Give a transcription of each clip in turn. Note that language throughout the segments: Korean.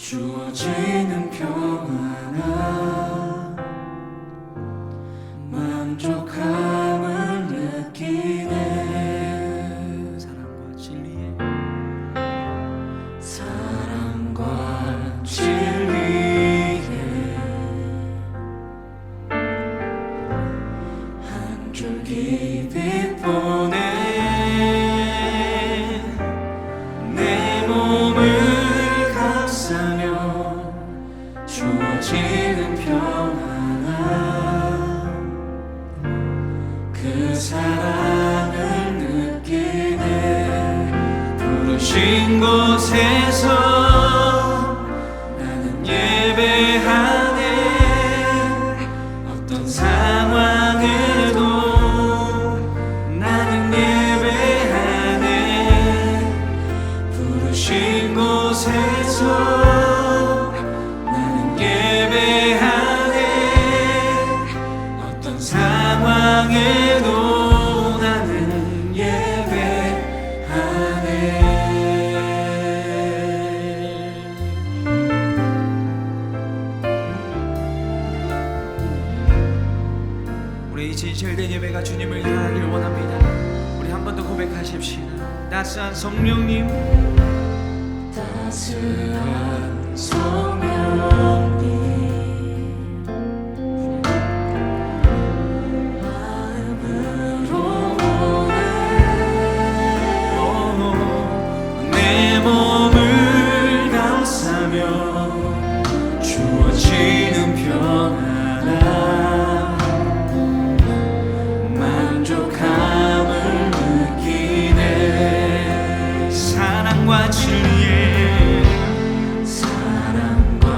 주어지는 평안함 만족함을 느끼네. 사랑과 진리에 한 줄기 빛 보내 내 몸을 감싸며 주어지는 평안함 그 사랑을 느끼네. 부르신 곳에서 나는 예배하네. 어떤 상황에도 나는 예배하네. 부르신 곳에서 나는 예배하네. 어떤 상황에도 나는 예배하네. 우리 이 진실된 예배가 주님을 향하길 원합니다. 우리 한 번 더 고백하십시다. 따스한 성령님, 따스한 성령님 마음으로 오네. 내 몸을 감싸며 주어지는 평안함 만족함을 느끼네. 사랑과 진리에 사랑과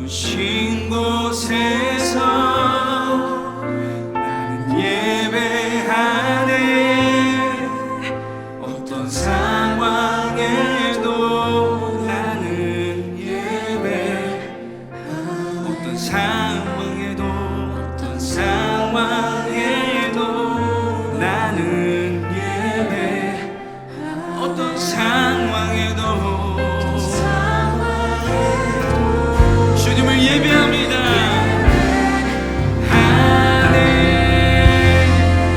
높으신 곳에서 나는 예배하네. 어떤 상황에도 나는 예배하네. 어떤 상황에도 나는 예배. 어떤 상황에도 주님을 예배합니다. 하네.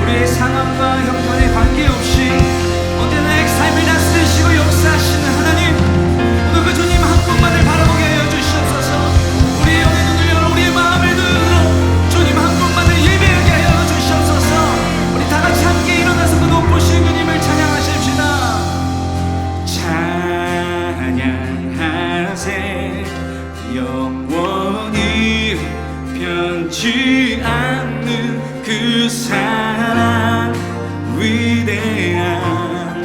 우리의 상황과 형편에 관계없이 언제나 삶을 다스리시고 역사하시는 하나님, 오늘 그 주님 한 분만을 바라보게 하여 주시옵소서. 우리의 영의 눈을 열어 우리의 마음을 들어 주님 한 분만을 예배하게 하여 주시옵소서. 우리 다 같이 함께 일어나서 그 높으신 주님을 찬양하십시다. 찬양하세. 영원히 변치 않는 그 사랑, 위대한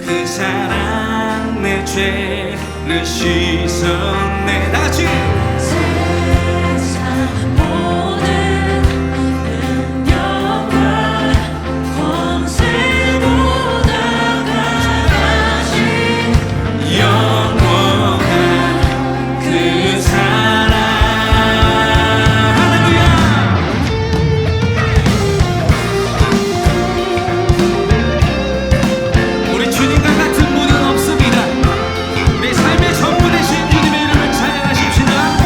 그 사랑, 내 죄를 씻었네. 다같이 세상 모든 능력과 권세보다 강하신 영원한 그 사랑. 할렐루야. 우리 주님과 같은 분은 없습니다. 우리 삶의 전부 되신 주님의 이름을 찬양하십시다.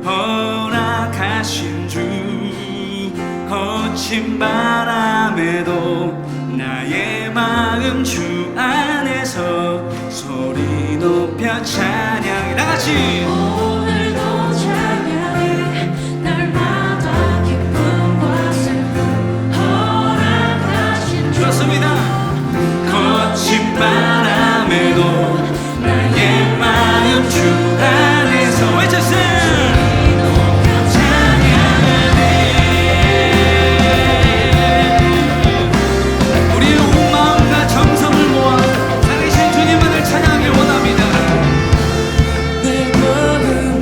허락하신 주 거친 바람에도 나의 마음 주 안에서 소리 높여 찬양해. 다같이 오늘도 찬양해 날마다 기쁨과 슬픔 허락하신 주 좋습니다. 거친 바람에도 나의 마음 주 안에서 외쳤어요. 우리의 온 마음과 정성을 모아 살아계신 주님만을 찬양하길 원합니다. 내 마음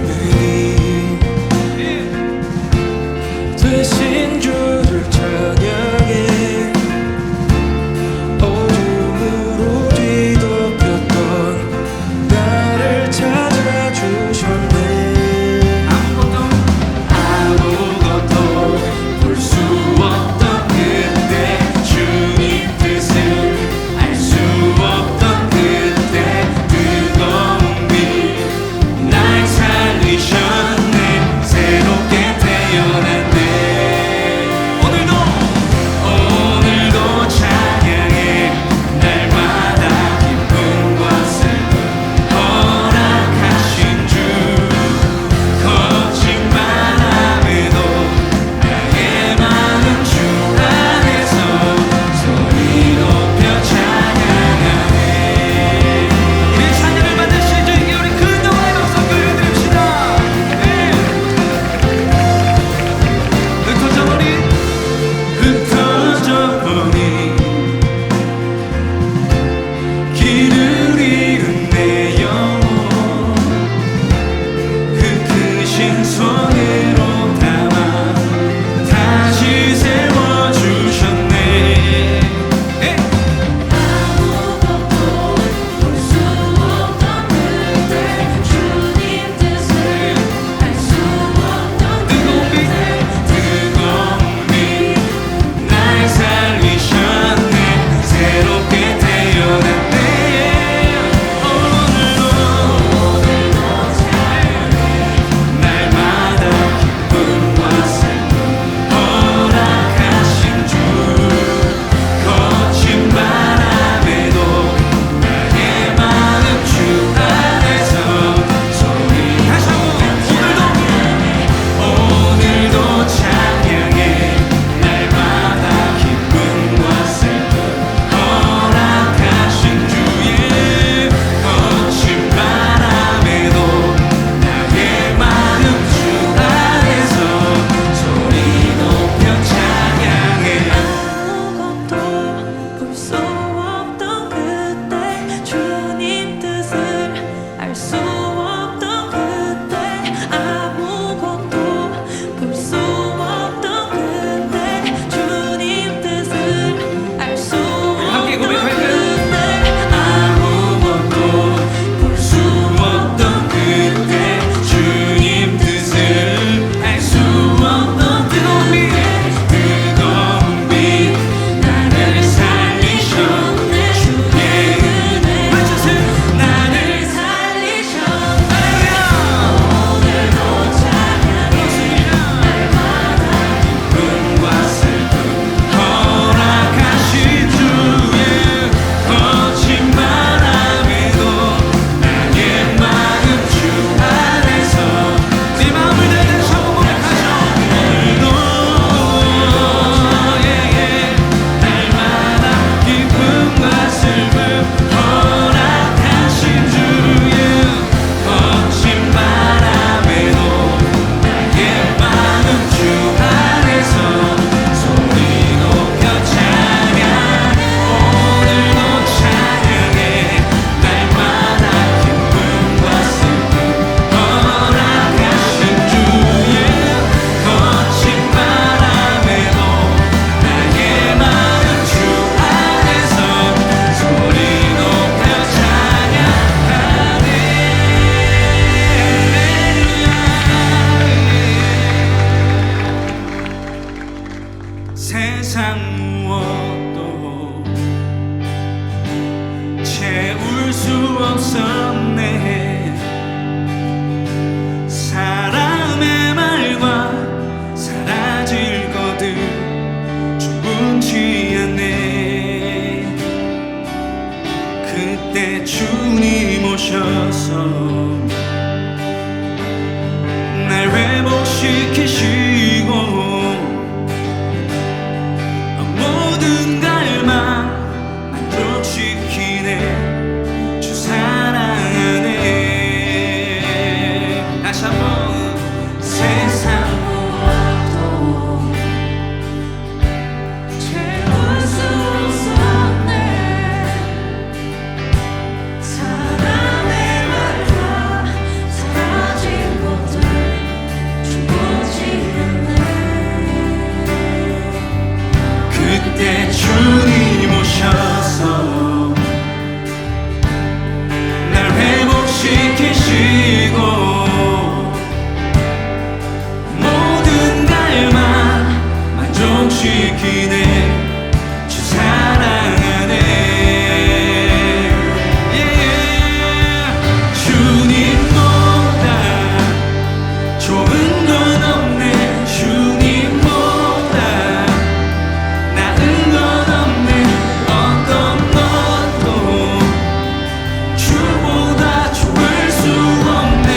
크네 주 사랑하네 주님보다 좋은 건 없네 주님보다 나은 건 없네 어떤 것도 주보다 좋을 수 없네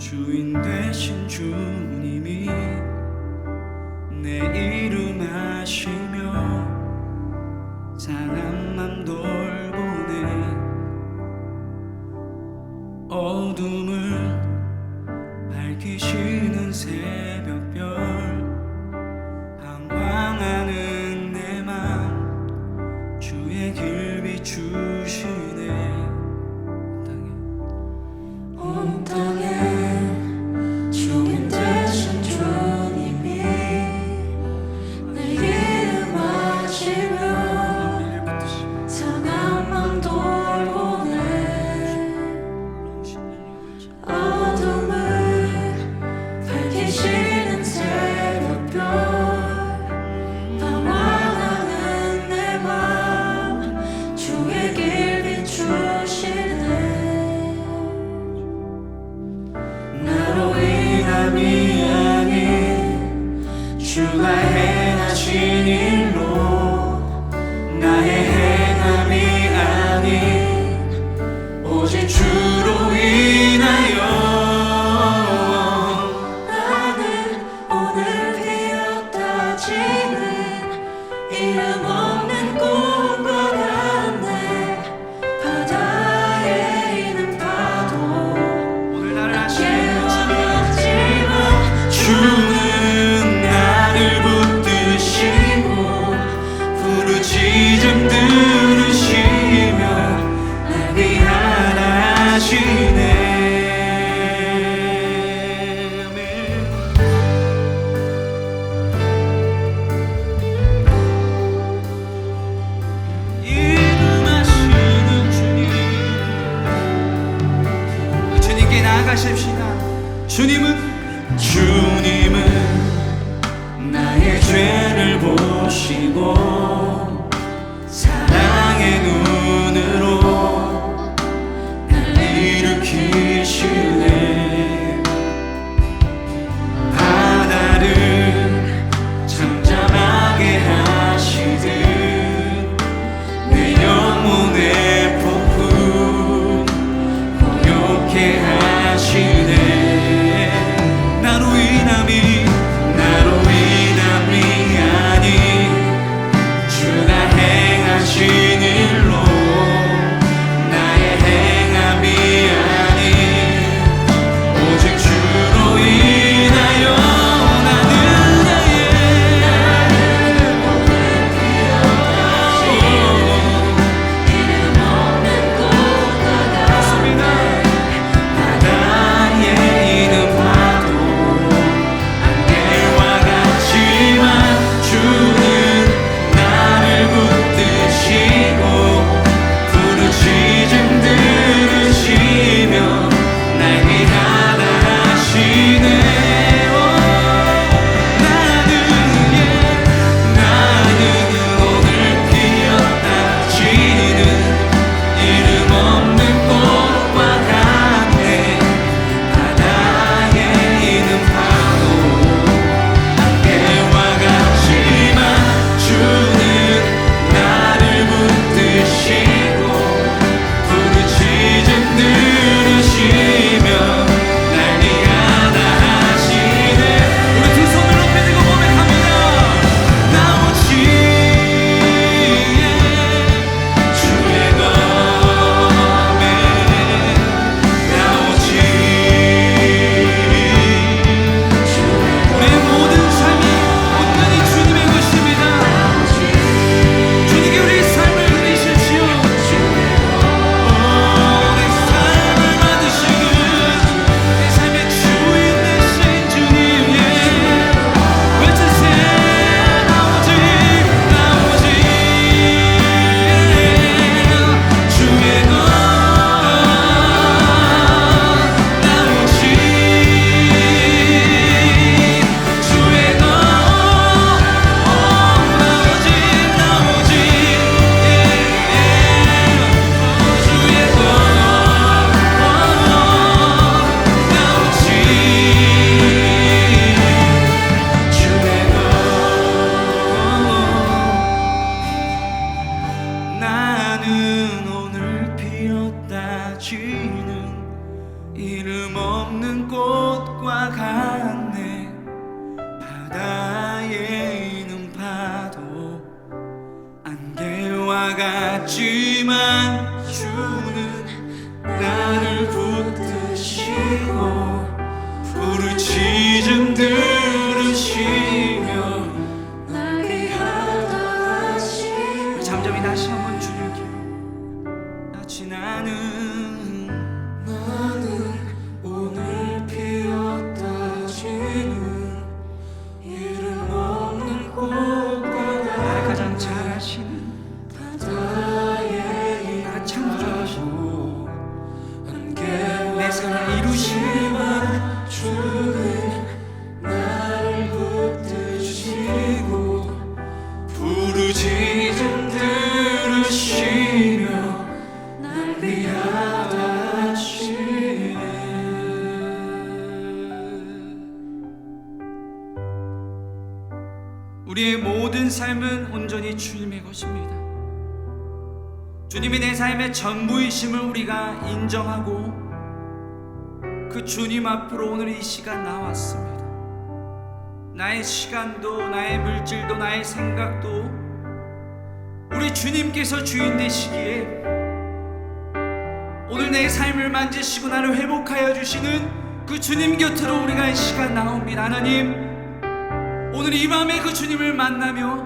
주인 되신 주님이 내 이름 아시며 상한 맘 돌보네. 어둠을 밝히시는 새벽별 방황하는 내 맘 주의 길 비추시네. 온 땅에 주인 되신 주님이 내 이름 아시며 상한 맘 돌보네. 어둠을 밝히시는 새벽별 방황하는 내 맘 주의 길 비추시네. 나로 인함이 아닌 주가 행하신 일로 나의 행함이 아닌 오직 주로 인하여 나는 오늘 피었다 지는 이름 없는 꿈과 같네. 바다에 있는 파도 오늘 나를 아시는 깨어났지만 주는 나를 붙드시고 부르짖음 들으시며 날 위하시네. 이름하시는 주님, 주님께 나아가십시다. 주님은 나의 죄를 보시고 사랑의 눈으로 날 일으키시네. 바다를 잠잠하게 하시듯 내 영혼의 폭풍 고요케 하시네. 나로 인함이 아닌 주가 행하신 일로 나의 행함이 아닌 오직 주로 인하여 나는 이름 없는 꿈과 같네. 바다에 있는 파도 안개와 같지만 주는 나를 붙드시고 부르짖음 들으시며 날 위하다 하시네. 나는 오늘 피었다 지는 이름 없는 꽃과 같네. 바다에 있는 파도 안개와 같지만 주는 나를 붙드시고 부르짖음 들으시며 날 위하다 하시네. 우리 두 손을 높이 들고 고백합니다. 나 오직 주의 검에 나 오직 우리의 모든 삶이 온전히 주님의 것입니다. 주님께 우리 삶을 드리십시오. 내 삶을 받으시는 내 삶의 주인 되신 주님, 외치세요. 나 오직 주의 것, 나 오직 주의 것, 나 오직 주의 것, 나는 오늘 피었다 지는 이름 없는 꽃과 같네. 바다에 있는 파도 안개와 같지만 주는 나를 붙드시고 부르짖음 들으시며 날 귀하다 하시고 잠잠히 다시 한번 주님께 나지 나는 오늘 피었다 지는 이름 없는 꽃과 나를 가장 잘 아시는 바다에 나를 창조하시고 내 삶을 이루시만 주는 나를 붙드시고 부르짖음 들으시며 날 위하다 하시네. 우리의 모든 삶은 온전히 주님의 것입니다. 주님이 내 삶의 전부이심을 우리가 인정하고 그 주님 앞으로 오늘 이 시간 나왔습니다. 나의 시간도 나의 물질도 나의 생각도 우리 주님께서 주인 되시기에 오늘 내 삶을 만지시고 나를 회복하여 주시는 그 주님 곁으로 우리가 이 시간 나옵니다. 하나님, 오늘 이 밤에 그 주님을 만나며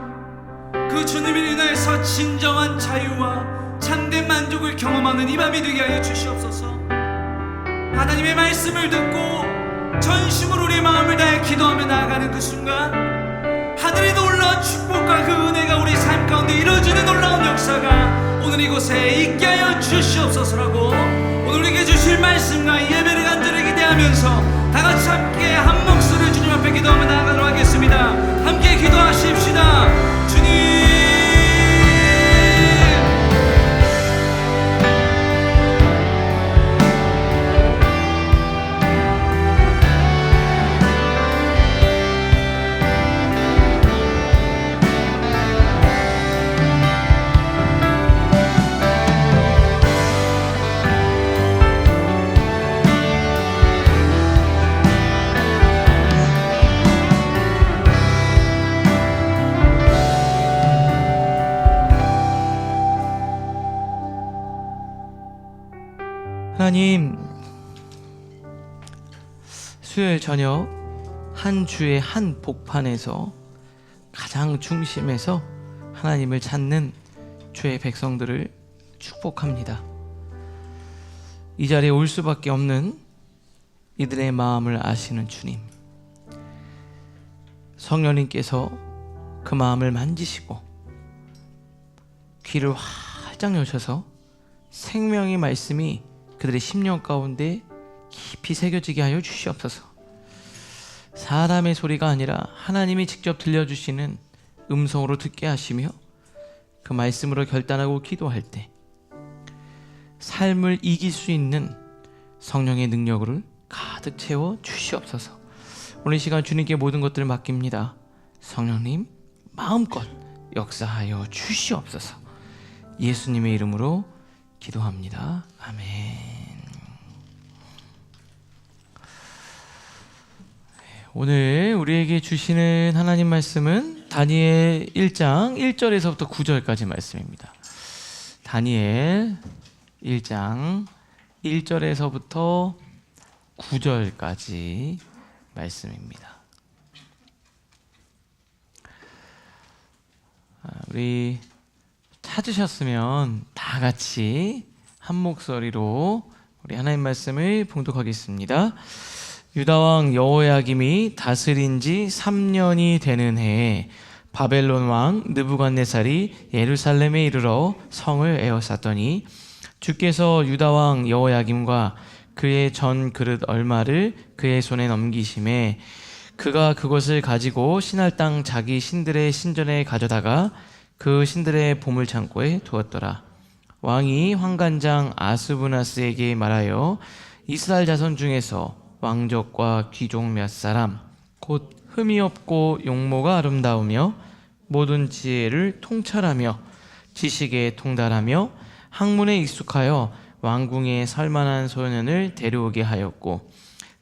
그 주님을 인하여서 진정한 자유와 참된 만족을 경험하는 이 밤이 되게 하여 주시옵소서. 하나님의 말씀을 듣고 전심으로 우리의 마음을 다해 기도하며 나아가는 그 순간 하늘의 놀라운 축복과 그 은혜가 우리 삶 가운데 이루어지는 놀라운 역사가 오늘 이곳에 있게 하여 주시옵소서라고 오늘 우리에게 주실 말씀과 예배를 간절히 기대하면서 다같이 함께 한 목소리로 주님 앞에 기도하며 나아가도록 하겠습니다. 함께 기도하십시다. 주님, 하나님, 수요일 저녁 한 주의 한 복판에서 가장 중심에서 하나님을 찾는 주의 백성들을 축복합니다. 이 자리에 올 수밖에 없는 이들의 마음을 아시는 주님, 성령님께서 그 마음을 만지시고 귀를 활짝 여셔서 생명의 말씀이 그들의 심령 가운데 깊이 새겨지게 하여 주시옵소서. 사람의 소리가 아니라 하나님이 직접 들려주시는 음성으로 듣게 하시며 그 말씀으로 결단하고 기도할 때 삶을 이길 수 있는 성령의 능력을 가득 채워 주시옵소서. 오늘 이 시간 주님께 모든 것들을 맡깁니다. 성령님 마음껏 역사하여 주시옵소서. 예수님의 이름으로 기도합니다. 아멘. 오늘 우리에게 주시는 하나님 말씀은 다니엘 1장 1절에서부터 9절까지 말씀입니다. 다니엘 1장 1절에서부터 9절까지 말씀입니다. 우리 찾으셨으면 다 같이 한 목소리로 우리 하나님 말씀을 봉독하겠습니다. 유다왕 여호야김이 다스린 지 3년이 되는 해에 바벨론 왕 느부갓네살이 예루살렘에 이르러 성을 에워쌌더니 주께서 유다왕 여호야김과 그의 전 그릇 얼마를 그의 손에 넘기심에 그가 그것을 가지고 신할 땅 자기 신들의 신전에 가져다가 그 신들의 보물창고에 두었더라. 왕이 환관장 아스부나스에게 말하여 이스라엘 자손 중에서 왕족과 귀족 몇 사람 곧 흠이 없고 용모가 아름다우며 모든 지혜를 통찰하며 지식에 통달하며 학문에 익숙하여 왕궁에 살만한 소년을 데려오게 하였고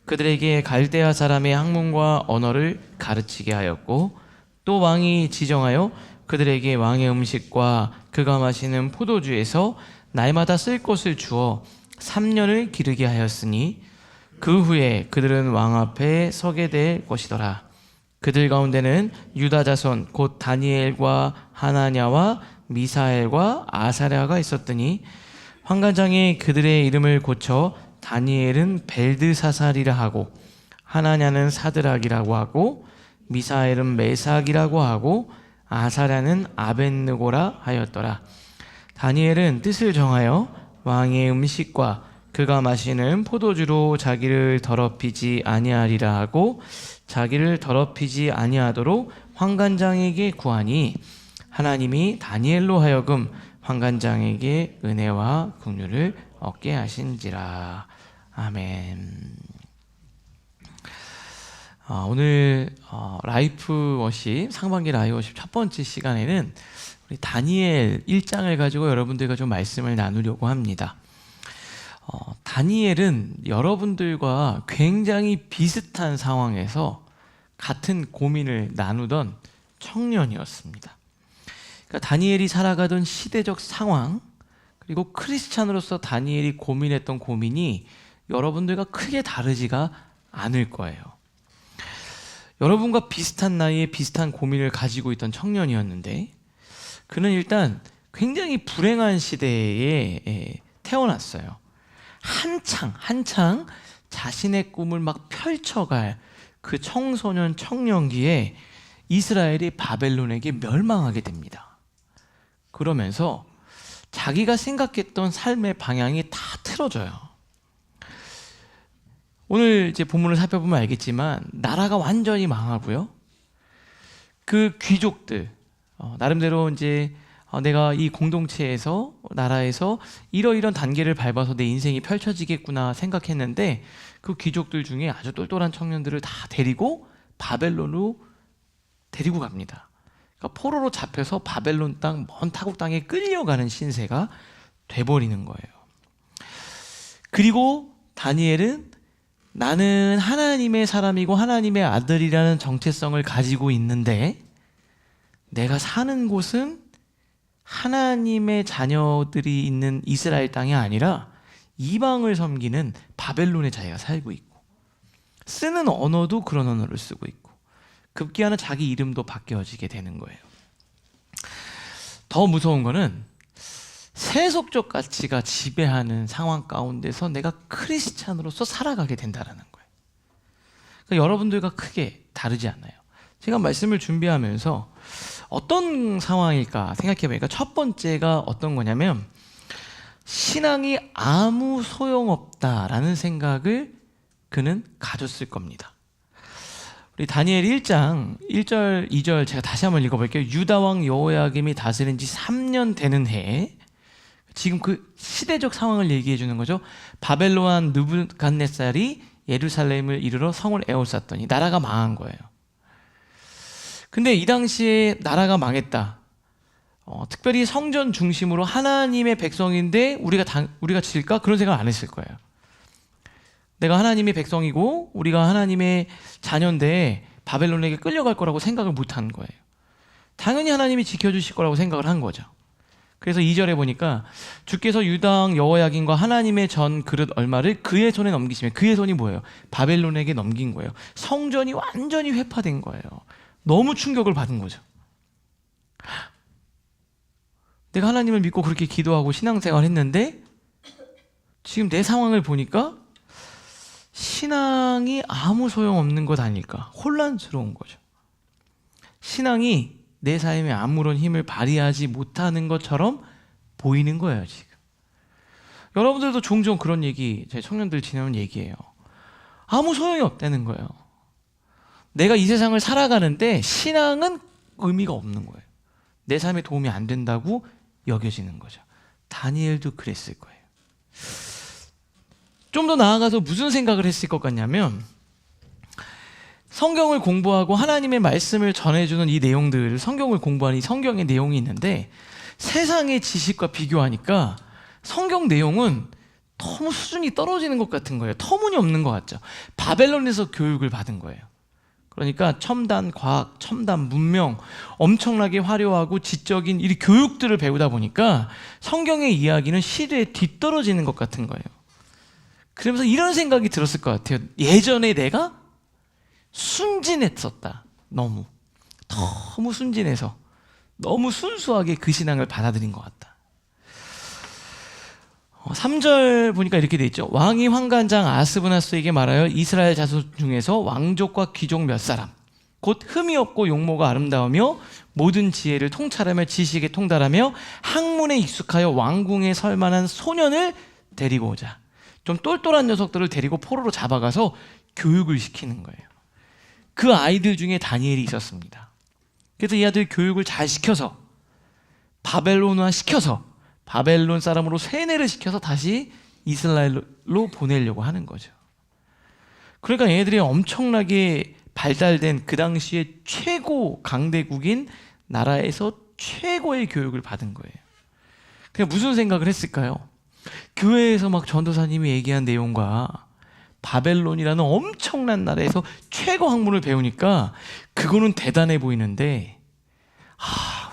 그들에게 갈대아 사람의 학문과 언어를 가르치게 하였고 또 왕이 지정하여 그들에게 왕의 음식과 그가 마시는 포도주에서 날마다 쓸 것을 주어 3년을 기르게 하였으니 그 후에 그들은 왕 앞에 서게 될 것이더라. 그들 가운데는 유다 자손 곧 다니엘과 하나냐와 미사엘과 아사랴가 있었더니 환관장이 그들의 이름을 고쳐 다니엘은 벨드사살이라 하고 하나냐는 사드락이라고 하고 미사엘은 메삭이라고 하고 아사랴는 아벳느고라 하였더라. 다니엘은 뜻을 정하여 왕의 음식과 그가 마시는 포도주로 자기를 더럽히지 아니하리라 하고 자기를 더럽히지 아니하도록 환관장에게 구하니 하나님이 다니엘로 하여금 환관장에게 은혜와 긍휼을 얻게 하신지라. 아멘. 오늘 라이프 워십, 상반기 라이프 워십 첫 번째 시간에는 우리 다니엘 1장을 가지고 여러분들과 좀 말씀을 나누려고 합니다. 다니엘은 여러분들과 굉장히 비슷한 상황에서 같은 고민을 나누던 청년이었습니다. 그러니까 다니엘이 살아가던 시대적 상황, 그리고 크리스찬으로서 다니엘이 고민했던 고민이 여러분들과 크게 다르지가 않을 거예요. 여러분과 비슷한 나이에 비슷한 고민을 가지고 있던 청년이었는데 그는 일단 굉장히 불행한 시대에 태어났어요. 한창 자신의 꿈을 막 펼쳐갈 그 청소년 청년기에 이스라엘이 바벨론에게 멸망하게 됩니다. 그러면서 자기가 생각했던 삶의 방향이 다 틀어져요. 오늘 이제 본문을 살펴보면 알겠지만 나라가 완전히 망하고요. 그 귀족들 나름대로 이제 내가 이 공동체에서 나라에서 이러이런 단계를 밟아서 내 인생이 펼쳐지겠구나 생각했는데 그 귀족들 중에 아주 똘똘한 청년들을 다 데리고 바벨론으로 데리고 갑니다. 그러니까 포로로 잡혀서 바벨론 땅, 먼 타국 땅에 끌려가는 신세가 돼버리는 거예요. 그리고 다니엘은 나는 하나님의 사람이고 하나님의 아들이라는 정체성을 가지고 있는데 내가 사는 곳은 하나님의 자녀들이 있는 이스라엘 땅이 아니라 이방을 섬기는 바벨론의 자기가 살고 있고 쓰는 언어도 그런 언어를 쓰고 있고 급기야는 자기 이름도 바뀌어지게 되는 거예요. 더 무서운 거는 세속적 가치가 지배하는 상황 가운데서 내가 크리스찬으로서 살아가게 된다는 거예요. 그러니까 여러분들과 크게 다르지 않아요. 제가 말씀을 준비하면서 어떤 상황일까 생각해보니까 첫 번째가 어떤 거냐면 신앙이 아무 소용없다라는 생각을 그는 가졌을 겁니다. 우리 다니엘 1장 1절 2절 제가 다시 한번 읽어볼게요. 유다 왕 여호야김이 다스린 지 3년 되는 해에 지금 그 시대적 상황을 얘기해 주는 거죠. 바벨론 느부갓네살이 예루살렘을 이르러 성을 에워쌌더니 나라가 망한 거예요. 근데 이 당시에 나라가 망했다. 특별히 성전 중심으로 하나님의 백성인데 우리가 질까? 그런 생각 안 했을 거예요. 내가 하나님의 백성이고 우리가 하나님의 자녀인데 바벨론에게 끌려갈 거라고 생각을 못 한 거예요. 당연히 하나님이 지켜주실 거라고 생각을 한 거죠. 그래서 2절에 보니까 주께서 유다 왕 여호야긴과 하나님의 전 그릇 얼마를 그의 손에 넘기시면 그의 손이 뭐예요? 바벨론에게 넘긴 거예요. 성전이 완전히 회파된 거예요. 너무 충격을 받은 거죠. 내가 하나님을 믿고 그렇게 기도하고 신앙생활 했는데 지금 내 상황을 보니까 신앙이 아무 소용없는 것 아닐까? 혼란스러운 거죠. 신앙이 내 삶에 아무런 힘을 발휘하지 못하는 것처럼 보이는 거예요, 지금. 여러분들도 종종 그런 얘기, 제 청년들 지내는 얘기예요. 아무 소용이 없다는 거예요. 내가 이 세상을 살아가는데 신앙은 의미가 없는 거예요. 내 삶에 도움이 안 된다고 여겨지는 거죠. 다니엘도 그랬을 거예요. 좀 더 나아가서 무슨 생각을 했을 것 같냐면 성경을 공부하고 하나님의 말씀을 전해주는 이 내용들, 성경을 공부하는 이 성경의 내용이 있는데 세상의 지식과 비교하니까 성경 내용은 너무 수준이 떨어지는 것 같은 거예요. 터무니없는 것 같죠. 바벨론에서 교육을 받은 거예요. 그러니까 첨단 과학, 첨단 문명, 엄청나게 화려하고 지적인 이 교육들을 배우다 보니까 성경의 이야기는 시대에 뒤떨어지는 것 같은 거예요. 그러면서 이런 생각이 들었을 것 같아요. 예전에 내가 순진했었다. 너무 순진해서 너무 순수하게 그 신앙을 받아들인 것 같다. 3절 보니까 이렇게 돼 있죠. 왕이 환관장 아스브나스에게 말하여 이스라엘 자손 중에서 왕족과 귀족 몇 사람 곧 흠이 없고 용모가 아름다우며 모든 지혜를 통찰하며 지식에 통달하며 학문에 익숙하여 왕궁에 설 만한 소년을 데리고 오자. 좀 똘똘한 녀석들을 데리고 포로로 잡아가서 교육을 시키는 거예요. 그 아이들 중에 다니엘이 있었습니다. 그래서 이 아들 교육을 잘 시켜서 바벨론화 시켜서 바벨론 사람으로 세뇌를 시켜서 다시 이스라엘로 보내려고 하는 거죠. 그러니까 얘네들이 엄청나게 발달된 그 당시에 최고 강대국인 나라에서 최고의 교육을 받은 거예요. 그냥 무슨 생각을 했을까요? 교회에서 막 전도사님이 얘기한 내용과 바벨론이라는 엄청난 나라에서 최고 학문을 배우니까 그거는 대단해 보이는데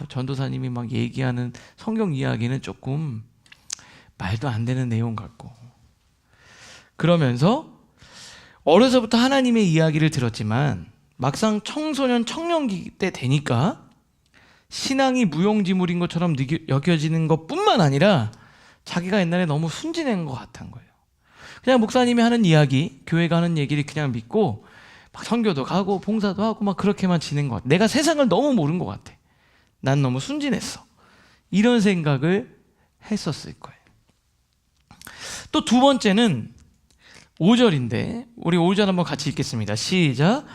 전도사님이 막 얘기하는 성경 이야기는 조금 말도 안 되는 내용 같고, 그러면서 어려서부터 하나님의 이야기를 들었지만 막상 청소년 청년기 때 되니까 신앙이 무용지물인 것처럼 여겨지는 것뿐만 아니라 자기가 옛날에 너무 순진한 것 같은 거예요. 그냥 목사님이 하는 이야기, 교회가 하는 얘기를 그냥 믿고 막 선교도 가고 봉사도 하고 막 그렇게만 지낸 것 같아. 내가 세상을 너무 모른 것 같아. 난 너무 순진했어. 이런 생각을 했었을 거예요. 또 두 번째는 5절인데 우리 5절 한번 같이 읽겠습니다. 시작.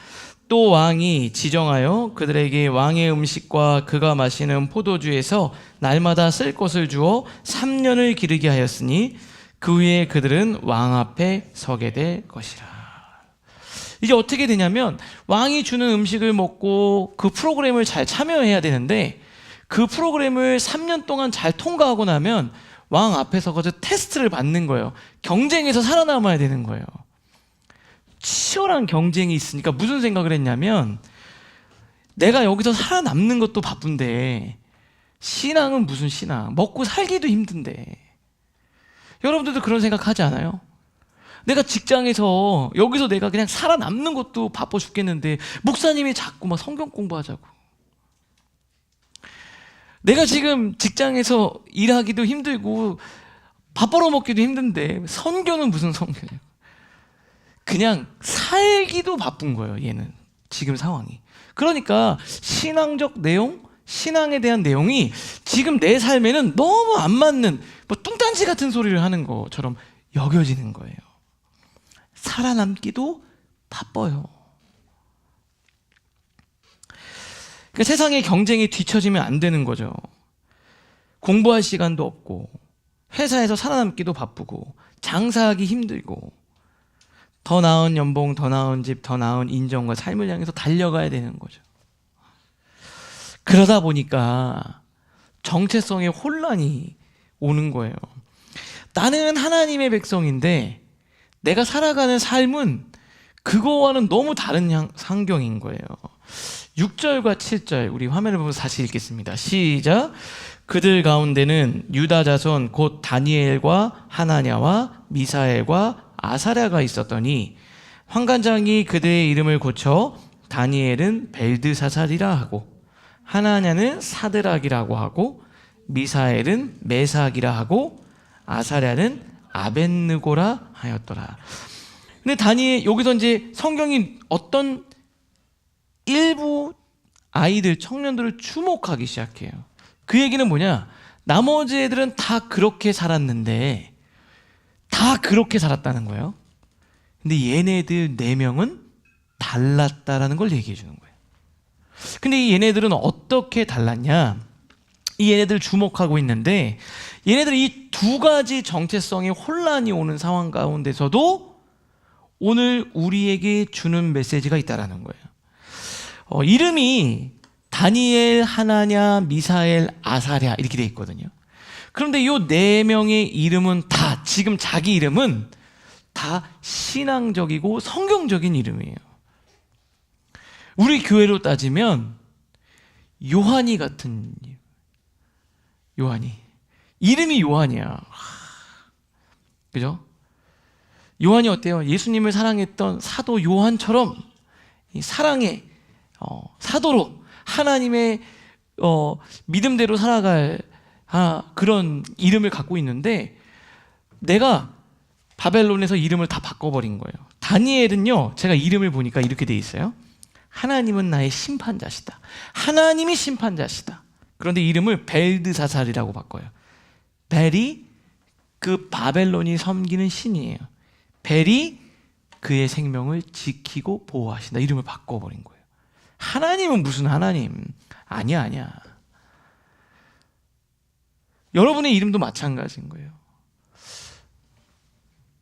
또 왕이 지정하여 그들에게 왕의 음식과 그가 마시는 포도주에서 날마다 쓸 것을 주어 3년을 기르게 하였으니 그 후에 그들은 왕 앞에 서게 될 것이라. 이제 어떻게 되냐면 왕이 주는 음식을 먹고 그 프로그램을 잘 참여해야 되는데 그 프로그램을 3년 동안 잘 통과하고 나면 왕 앞에 서가지고 테스트를 받는 거예요. 경쟁에서 살아남아야 되는 거예요. 치열한 경쟁이 있으니까 무슨 생각을 했냐면 내가 여기서 살아남는 것도 바쁜데 신앙은 무슨 신앙, 먹고 살기도 힘든데. 여러분들도 그런 생각 하지 않아요? 내가 직장에서 여기서 내가 그냥 살아남는 것도 바빠 죽겠는데 목사님이 자꾸 막 성경 공부하자고. 내가 지금 직장에서 일하기도 힘들고 밥 벌어먹기도 힘든데 선교는 무슨 선교예요? 그냥 살기도 바쁜 거예요, 얘는. 지금 상황이. 그러니까 신앙적 내용, 신앙에 대한 내용이 지금 내 삶에는 너무 안 맞는 뭐 뚱딴지 같은 소리를 하는 것처럼 여겨지는 거예요. 살아남기도 바빠요. 그러니까 세상의 경쟁에 뒤처지면 안 되는 거죠. 공부할 시간도 없고 회사에서 살아남기도 바쁘고 장사하기 힘들고 더 나은 연봉, 더 나은 집, 더 나은 인정과 삶을 향해서 달려가야 되는 거죠. 그러다 보니까 정체성의 혼란이 오는 거예요. 나는 하나님의 백성인데 내가 살아가는 삶은 그거와는 너무 다른 환경인 거예요. 6절과 7절 우리 화면을 보면서 다시 읽겠습니다. 시작. 그들 가운데는 유다 자손 곧 다니엘과 하나냐와 미사엘과 아사랴가 있었더니 환관장이 그들의 이름을 고쳐 다니엘은 벨드사살이라 하고 하나냐는 사드락이라고 하고 미사엘은 메삭이라 하고 아사랴는 아벳느고라 하였더라. 근데 다니엘 여기서 이제 성경이 어떤 일부 아이들, 청년들을 주목하기 시작해요. 그 얘기는 뭐냐? 나머지 애들은 다 그렇게 살았는데 다 그렇게 살았다는 거예요. 근데 얘네들 4명은 달랐다라는 걸 얘기해 주는 거예요. 근데 이 얘네들은 어떻게 달랐냐? 이 얘네들 주목하고 있는데 얘네들 이 두 가지 정체성의 혼란이 오는 상황 가운데서도 오늘 우리에게 주는 메시지가 있다라는 거예요. 이름이 다니엘, 하나냐, 미사엘, 아사랴 이렇게 돼 있거든요. 그런데 이 4명의 이름은 다, 지금 자기 이름은 다 신앙적이고 성경적인 이름이에요. 우리 교회로 따지면 요한이 같은 이름. 요한이. 이름이 요한이야. 그죠? 요한이 어때요? 예수님을 사랑했던 사도 요한처럼 이 사랑의 사도로 하나님의 믿음대로 살아갈 그런 이름을 갖고 있는데, 내가 바벨론에서 이름을 다 바꿔버린 거예요. 다니엘은요, 제가 이름을 보니까 이렇게 돼 있어요. 하나님은 나의 심판자시다. 하나님이 심판자시다. 그런데 이름을 벨드사살이라고 바꿔요. 벨이 그 바벨론이 섬기는 신이에요. 벨이 그의 생명을 지키고 보호하신다. 이름을 바꿔버린 거예요. 하나님은 무슨 하나님? 아니야. 여러분의 이름도 마찬가지인 거예요.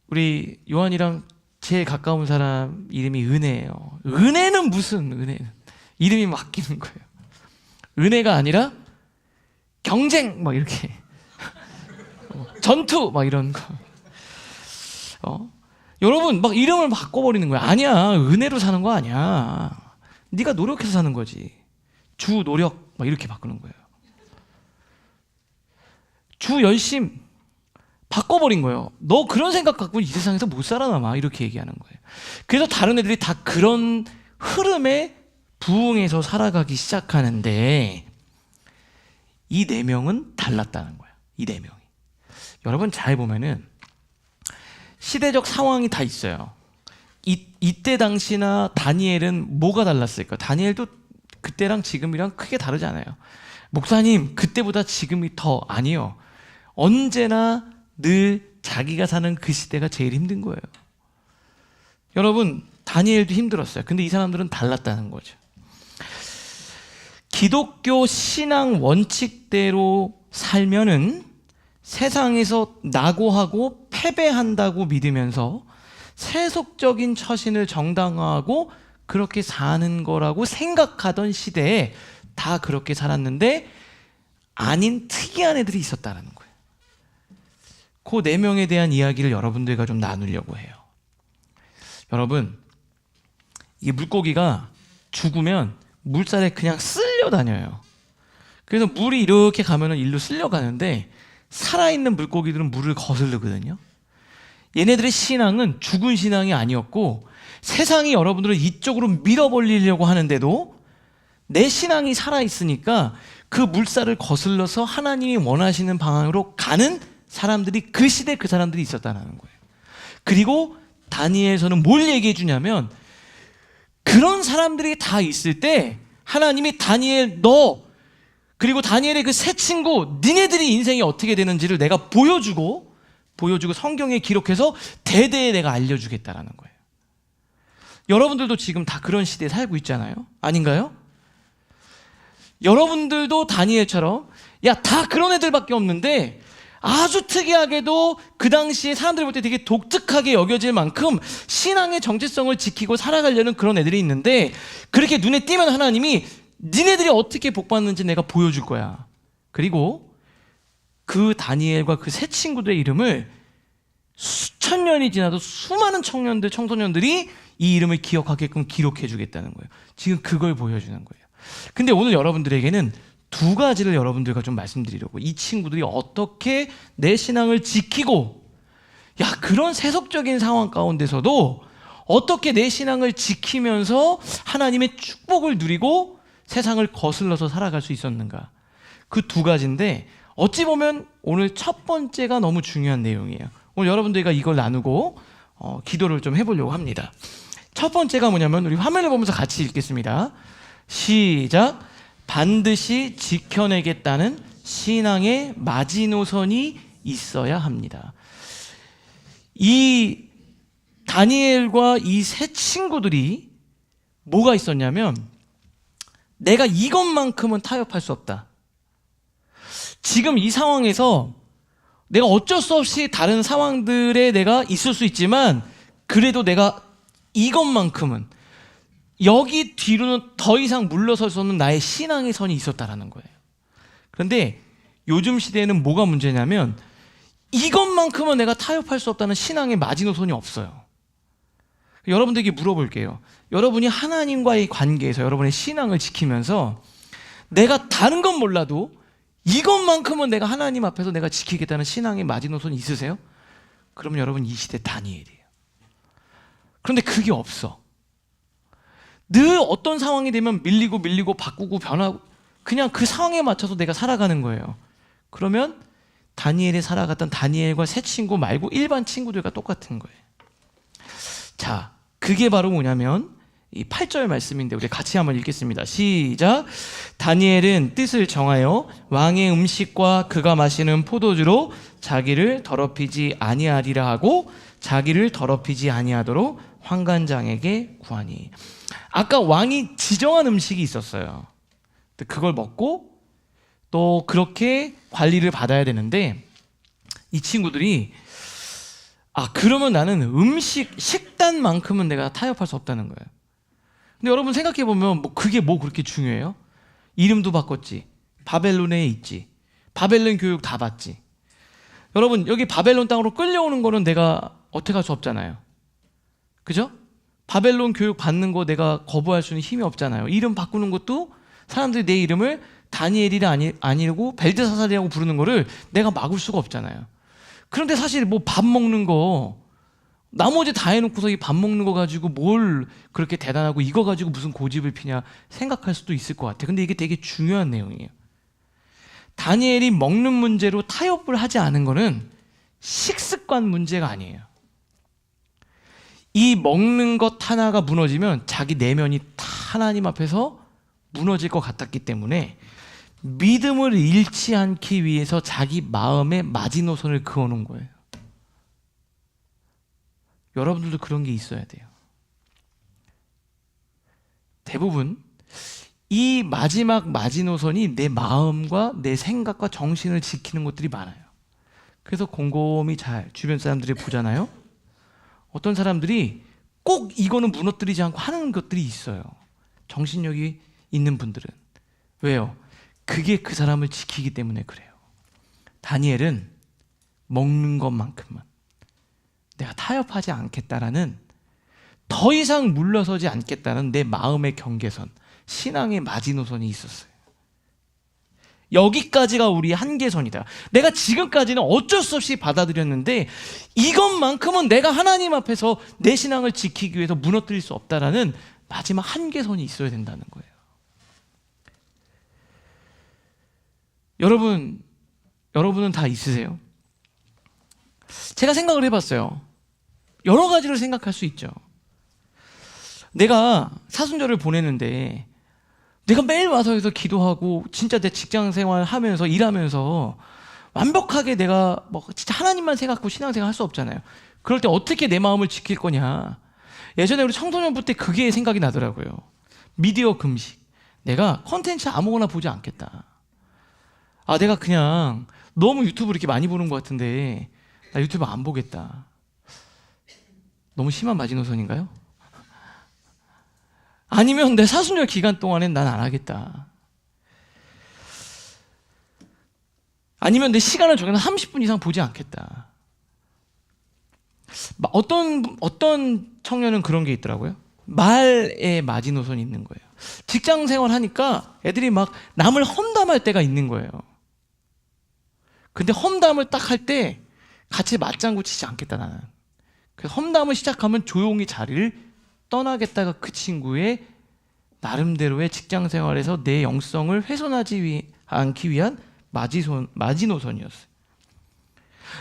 우리 요한이랑 제일 가까운 사람 이름이 은혜예요. 은혜는 무슨 은혜는? 이름이 바뀌는 거예요. 은혜가 아니라 경쟁 막 이렇게 전투 막 이런 거. 여러분 막 이름을 바꿔버리는 거야. 아니야, 은혜로 사는 거 아니야. 네가 노력해서 사는 거지. 주 노력 막 이렇게 바꾸는 거예요. 주 열심 바꿔버린 거예요. 너 그런 생각 갖고 이 세상에서 못 살아남아, 이렇게 얘기하는 거예요. 그래서 다른 애들이 다 그런 흐름에 부응해서 살아가기 시작하는데, 이 4명은 달랐다는 거야. 이 4명이. 여러분 잘 보면은 시대적 상황이 다 있어요. 이때 당시나 다니엘은 뭐가 달랐을까? 다니엘도 그때랑 지금이랑 크게 다르지 않아요. 목사님, 그때보다 지금이 더 아니요. 언제나 늘 자기가 사는 그 시대가 제일 힘든 거예요. 여러분, 다니엘도 힘들었어요. 근데 이 사람들은 달랐다는 거죠. 기독교 신앙 원칙대로 살면은 세상에서 낙오하고 패배한다고 믿으면서 세속적인 처신을 정당화하고 그렇게 사는 거라고 생각하던 시대에 다 그렇게 살았는데, 아닌 특이한 애들이 있었다는 거예요. 그 4명에 대한 이야기를 여러분들과 좀 나누려고 해요. 여러분, 이 물고기가 죽으면 물살에 그냥 쓸려다녀요. 그래서 물이 이렇게 가면은 일로 쓸려가는데, 살아있는 물고기들은 물을 거스르거든요. 얘네들의 신앙은 죽은 신앙이 아니었고, 세상이 여러분들을 이쪽으로 밀어버리려고 하는데도 내 신앙이 살아있으니까 그 물살을 거슬러서 하나님이 원하시는 방향으로 가는 사람들이, 그 시대 그 사람들이 있었다는 거예요. 그리고 다니엘서는 뭘 얘기해 주냐면, 그런 사람들이 다 있을 때 하나님이 다니엘, 너 그리고 다니엘의 그 세 친구, 니네들이 인생이 어떻게 되는지를 내가 보여주고 성경에 기록해서 대대에 내가 알려주겠다라는 거예요. 여러분들도 지금 다 그런 시대에 살고 있잖아요. 아닌가요? 여러분들도 다니엘처럼, 야, 다 그런 애들밖에 없는데 아주 특이하게도 그 당시에 사람들이 볼 때 되게 독특하게 여겨질 만큼 신앙의 정체성을 지키고 살아가려는 그런 애들이 있는데, 그렇게 눈에 띄면 하나님이 니네들이 어떻게 복받는지 내가 보여줄 거야. 그리고 그 다니엘과 그 세 친구들의 이름을 수천 년이 지나도 수많은 청소년들이 이 이름을 기억하게끔 기록해 주겠다는 거예요. 지금 그걸 보여주는 거예요. 근데 오늘 여러분들에게는 2가지를 여러분들과 좀 말씀드리려고, 이 친구들이 어떻게 내 신앙을 지키고, 그런 세속적인 상황 가운데서도 어떻게 내 신앙을 지키면서 하나님의 축복을 누리고 세상을 거슬러서 살아갈 수 있었는가. 그 2가지인데, 어찌 보면 오늘 첫 번째가 너무 중요한 내용이에요. 오늘 여러분들과 이걸 나누고 기도를 좀 해보려고 합니다. 첫 번째가 뭐냐면, 우리 화면을 보면서 같이 읽겠습니다. 시작. 반드시 지켜내겠다는 신앙의 마지노선이 있어야 합니다. 이 다니엘과 이 세 친구들이 뭐가 있었냐면, 내가 이것만큼은 타협할 수 없다. 지금 이 상황에서 내가 어쩔 수 없이 다른 상황들에 내가 있을 수 있지만, 그래도 내가 이것만큼은, 여기 뒤로는 더 이상 물러설 수 없는 나의 신앙의 선이 있었다라는 거예요. 그런데 요즘 시대에는 뭐가 문제냐면 이것만큼은 내가 타협할 수 없다는 신앙의 마지노선이 없어요. 여러분들에게 물어볼게요. 여러분이 하나님과의 관계에서 여러분의 신앙을 지키면서 내가 다른 건 몰라도 이것만큼은 내가 하나님 앞에서 내가 지키겠다는 신앙의 마지노선이 있으세요? 그러면 여러분 이 시대 다니엘이에요. 그런데 그게 없어. 늘 어떤 상황이 되면 밀리고 바꾸고 변하고 그냥 그 상황에 맞춰서 내가 살아가는 거예요. 그러면 다니엘이 살아갔던 다니엘과 새 친구 말고 일반 친구들과 똑같은 거예요. 자, 그게 바로 뭐냐면 이 8절 말씀인데 우리 같이 한번 읽겠습니다. 시작. 다니엘은 뜻을 정하여 왕의 음식과 그가 마시는 포도주로 자기를 더럽히지 아니하리라 하고 자기를 더럽히지 아니하도록 환관장에게 구하니. 아까 왕이 지정한 음식이 있었어요. 그걸 먹고 또 그렇게 관리를 받아야 되는데 이 친구들이 그러면 나는 식단만큼은 내가 타협할 수 없다는 거예요. 근데 여러분 생각해보면 그게 그렇게 중요해요? 이름도 바꿨지, 바벨론에 있지, 바벨론 교육 다 받지. 여러분 여기 바벨론 땅으로 끌려오는 거는 내가 어떻게 할 수 없잖아요. 그죠? 바벨론 교육 받는 거 내가 거부할 수는 힘이 없잖아요. 이름 바꾸는 것도 사람들이 내 이름을 다니엘이라 아니고 벨드사살이라고 부르는 거를 내가 막을 수가 없잖아요. 그런데 사실 밥 먹는 거 나머지 다 해놓고서 이 밥 먹는 거 가지고 뭘 그렇게 대단하고 이거 가지고 무슨 고집을 피냐 생각할 수도 있을 것 같아요. 근데 이게 되게 중요한 내용이에요. 다니엘이 먹는 문제로 타협을 하지 않은 거는 식습관 문제가 아니에요. 이 먹는 것 하나가 무너지면 자기 내면이 다 하나님 앞에서 무너질 것 같았기 때문에 믿음을 잃지 않기 위해서 자기 마음에 마지노선을 그어놓은 거예요. 여러분들도 그런 게 있어야 돼요. 대부분 이 마지막 마지노선이 내 마음과 내 생각과 정신을 지키는 것들이 많아요. 그래서 곰곰이 잘 주변 사람들이 보잖아요. 어떤 사람들이 꼭 이거는 무너뜨리지 않고 하는 것들이 있어요. 정신력이 있는 분들은. 왜요? 그게 그 사람을 지키기 때문에 그래요. 다니엘은 먹는 것만큼만 내가 타협하지 않겠다라는, 더 이상 물러서지 않겠다는 내 마음의 경계선, 신앙의 마지노선이 있었어요. 여기까지가 우리 한계선이다. 내가 지금까지는 어쩔 수 없이 받아들였는데 이것만큼은 내가 하나님 앞에서 내 신앙을 지키기 위해서 무너뜨릴 수 없다라는 마지막 한계선이 있어야 된다는 거예요. 여러분은 다 있으세요? 제가 생각을 해봤어요. 여러 가지로 생각할 수 있죠. 내가 사순절을 보내는데 내가 매일 와서 여기서 기도하고 진짜 내 직장 생활 하면서 일하면서 완벽하게 내가 진짜 하나님만 생각하고 신앙생활 할 수 없잖아요. 그럴 때 어떻게 내 마음을 지킬 거냐. 예전에 우리 청소년부 때 그게 생각이 나더라고요. 미디어 금식. 내가 컨텐츠 아무거나 보지 않겠다. 내가 그냥 너무 유튜브 이렇게 많이 보는 것 같은데 나 유튜브 안 보겠다. 너무 심한 마지노선인가요? 아니면 내 사순절 기간 동안엔 난 안 하겠다. 아니면 내 시간을 정해서 30분 이상 보지 않겠다. 어떤 청년은 그런 게 있더라고요. 말의 마지노선이 있는 거예요. 직장 생활 하니까 애들이 막 남을 험담할 때가 있는 거예요. 근데 험담을 딱 할 때 같이 맞장구 치지 않겠다 나는. 그래서 험담을 시작하면 조용히 자리를 떠나겠다가 그 친구의 나름대로의 직장 생활에서 내 영성을 훼손하지 않기 위한 마지노선이었어요.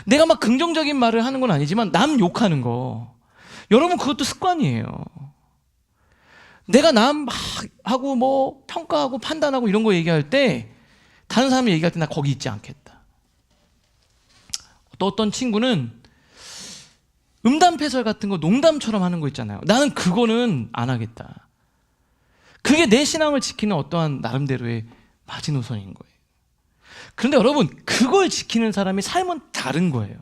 내가 막 긍정적인 말을 하는 건 아니지만 남 욕하는 거, 여러분 그것도 습관이에요. 내가 남 막 하고 평가하고 판단하고 이런 거 얘기할 때 다른 사람이 얘기할 때 나 거기 있지 않겠다. 또 어떤 친구는 음담패설 같은 거 농담처럼 하는 거 있잖아요. 나는 그거는 안 하겠다. 그게 내 신앙을 지키는 어떠한 나름대로의 마지노선인 거예요. 그런데 여러분, 그걸 지키는 사람의 삶은 다른 거예요.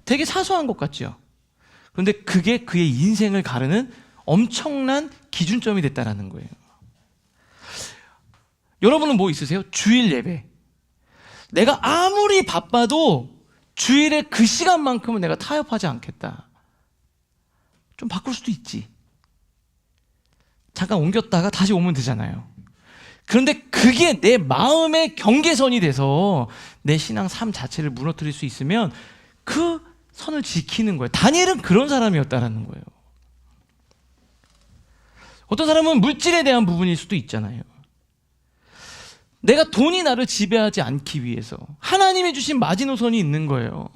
되게 사소한 것 같죠? 그런데 그게 그의 인생을 가르는 엄청난 기준점이 됐다는 거예요. 여러분은 뭐 있으세요? 주일 예배. 내가 아무리 바빠도 주일에 그 시간만큼은 내가 타협하지 않겠다. 좀 바꿀 수도 있지. 잠깐 옮겼다가 다시 오면 되잖아요. 그런데 그게 내 마음의 경계선이 돼서 내 신앙 삶 자체를 무너뜨릴 수 있으면 그 선을 지키는 거예요. 다니엘은 그런 사람이었다라는 거예요. 어떤 사람은 물질에 대한 부분일 수도 있잖아요. 내가 돈이 나를 지배하지 않기 위해서 하나님이 주신 마지노선이 있는 거예요.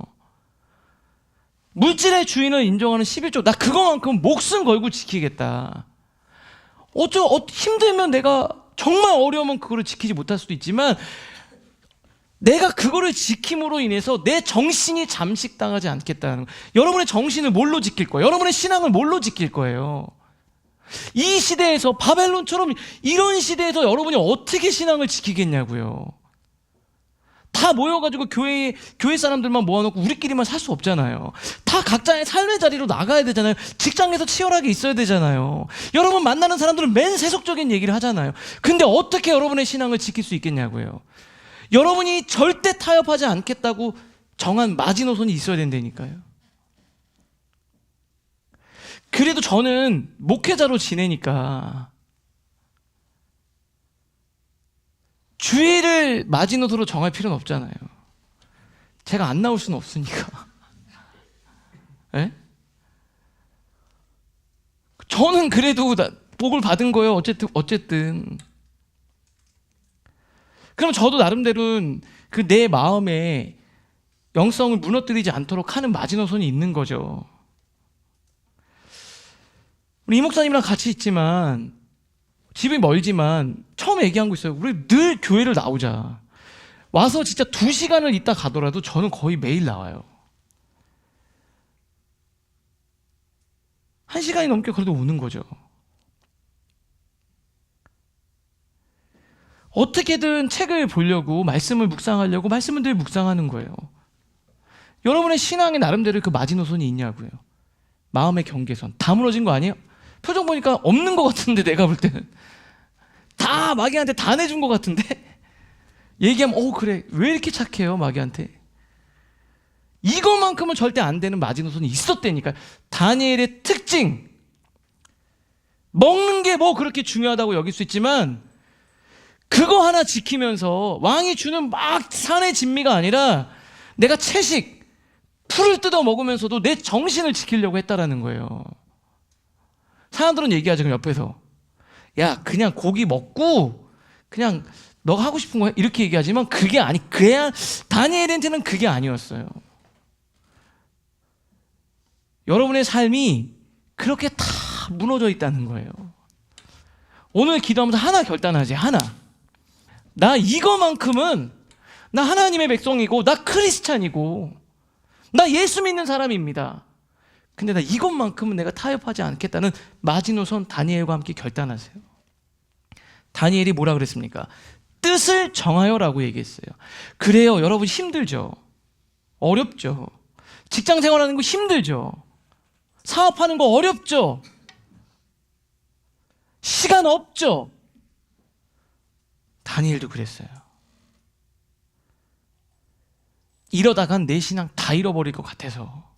물질의 주인을 인정하는 11조, 나 그거만큼 목숨 걸고 지키겠다. 힘들면 내가 정말 어려우면 그거를 지키지 못할 수도 있지만 내가 그거를 지킴으로 인해서 내 정신이 잠식당하지 않겠다는 거예요. 여러분의 정신을 뭘로 지킬 거예요? 여러분의 신앙을 뭘로 지킬 거예요? 이 시대에서 바벨론처럼 이런 시대에서 여러분이 어떻게 신앙을 지키겠냐고요. 다 모여가지고 교회 사람들만 모아놓고 우리끼리만 살 수 없잖아요. 다 각자의 삶의 자리로 나가야 되잖아요. 직장에서 치열하게 있어야 되잖아요. 여러분 만나는 사람들은 맨 세속적인 얘기를 하잖아요. 근데 어떻게 여러분의 신앙을 지킬 수 있겠냐고요. 여러분이 절대 타협하지 않겠다고 정한 마지노선이 있어야 된다니까요. 그래도 저는 목회자로 지내니까 주일을 마지노선으로 정할 필요는 없잖아요. 제가 안 나올 수는 없으니까. 네? 저는 그래도 복을 받은 거예요. 어쨌든. 그럼 저도 나름대로는 그 내 마음의 영성을 무너뜨리지 않도록 하는 마지노선이 있는 거죠. 우리 이 목사님이랑 같이 있지만 집이 멀지만 처음 얘기한 거 있어요. 우리 늘 교회를 나오자. 와서 진짜 2시간을 있다 가더라도 저는 거의 매일 나와요. 1시간이 넘게 그래도 오는 거죠. 어떻게든 책을 보려고 말씀을 묵상하려고 말씀을 늘 묵상하는 거예요. 여러분의 신앙의 나름대로 그 마지노선이 있냐고요. 마음의 경계선. 다 무너진 거 아니에요? 표정 보니까 없는 것 같은데 내가 볼 때는 다 마귀한테 다 내준 것 같은데 얘기하면 그래 왜 이렇게 착해요 마귀한테. 이것만큼은 절대 안 되는 마지노선이 있었다니까. 다니엘의 특징, 먹는 게 뭐 그렇게 중요하다고 여길 수 있지만 그거 하나 지키면서 왕이 주는 막 산의 진미가 아니라 내가 채식 풀을 뜯어 먹으면서도 내 정신을 지키려고 했다라는 거예요. 사람들은 얘기하죠. 그럼 옆에서 야 그냥 고기 먹고 그냥 너가 하고 싶은 거 해. 이렇게 얘기하지만 그게 다니엘한테는 그게 아니었어요. 여러분의 삶이 그렇게 다 무너져 있다는 거예요. 오늘 기도하면서 하나 결단하지. 하나. 나 이거만큼은 나 하나님의 백성이고 나 크리스찬이고 나 예수 믿는 사람입니다. 근데 나 이것만큼은 내가 타협하지 않겠다는 마지노선 다니엘과 함께 결단하세요. 다니엘이 뭐라 그랬습니까? 뜻을 정하여라고 얘기했어요. 그래요. 여러분 힘들죠. 어렵죠. 직장 생활하는 거 힘들죠. 사업하는 거 어렵죠. 시간 없죠. 다니엘도 그랬어요. 이러다간 내 신앙 다 잃어버릴 것 같아서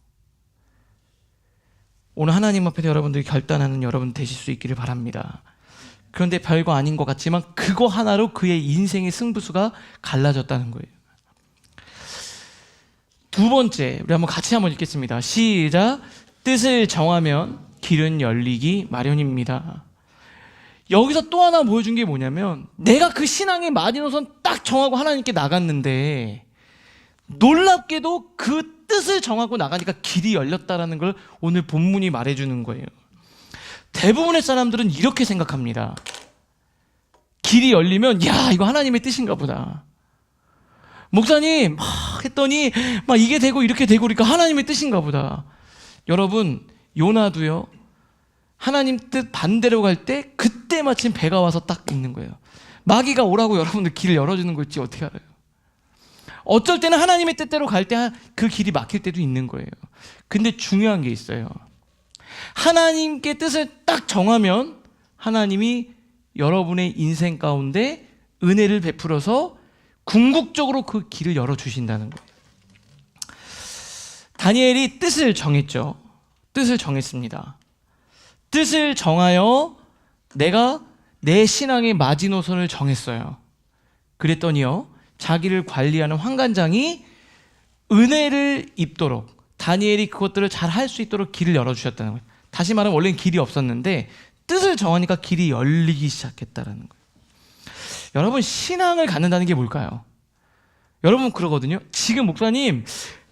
오늘 하나님 앞에서 여러분들이 결단하는 여러분 되실 수 있기를 바랍니다. 그런데 별거 아닌 것 같지만 그거 하나로 그의 인생의 승부수가 갈라졌다는 거예요. 두 번째, 우리 같이 한번 읽겠습니다. 시작. 뜻을 정하면 길은 열리기 마련입니다. 여기서 또 하나 보여준 게 뭐냐면 내가 그 신앙의 마지노선 딱 정하고 하나님께 나갔는데 놀랍게도 그 뜻을 정하고 나가니까 길이 열렸다라는 걸 오늘 본문이 말해주는 거예요. 대부분의 사람들은 이렇게 생각합니다. 길이 열리면 야 이거 하나님의 뜻인가 보다. 목사님 막 했더니 막 이게 되고 이렇게 되고 그러니까 하나님의 뜻인가 보다. 여러분 요나도요. 하나님 뜻 반대로 갈 때 그때 마침 배가 와서 딱 있는 거예요. 마귀가 오라고 여러분들 길을 열어주는 걸지 어떻게 알아요? 어쩔 때는 하나님의 뜻대로 갈 때 그 길이 막힐 때도 있는 거예요. 근데 중요한 게 있어요. 하나님께 뜻을 딱 정하면 하나님이 여러분의 인생 가운데 은혜를 베풀어서 궁극적으로 그 길을 열어주신다는 거예요. 다니엘이 뜻을 정했죠. 뜻을 정했습니다. 뜻을 정하여 내가 내 신앙의 마지노선을 정했어요. 그랬더니요, 자기를 관리하는 환관장이 은혜를 입도록, 다니엘이 그것들을 잘 할 수 있도록 길을 열어주셨다는 거예요. 다시 말하면 원래는 길이 없었는데 뜻을 정하니까 길이 열리기 시작했다는 거예요. 여러분, 신앙을 갖는다는 게 뭘까요? 여러분 그러거든요. 지금 목사님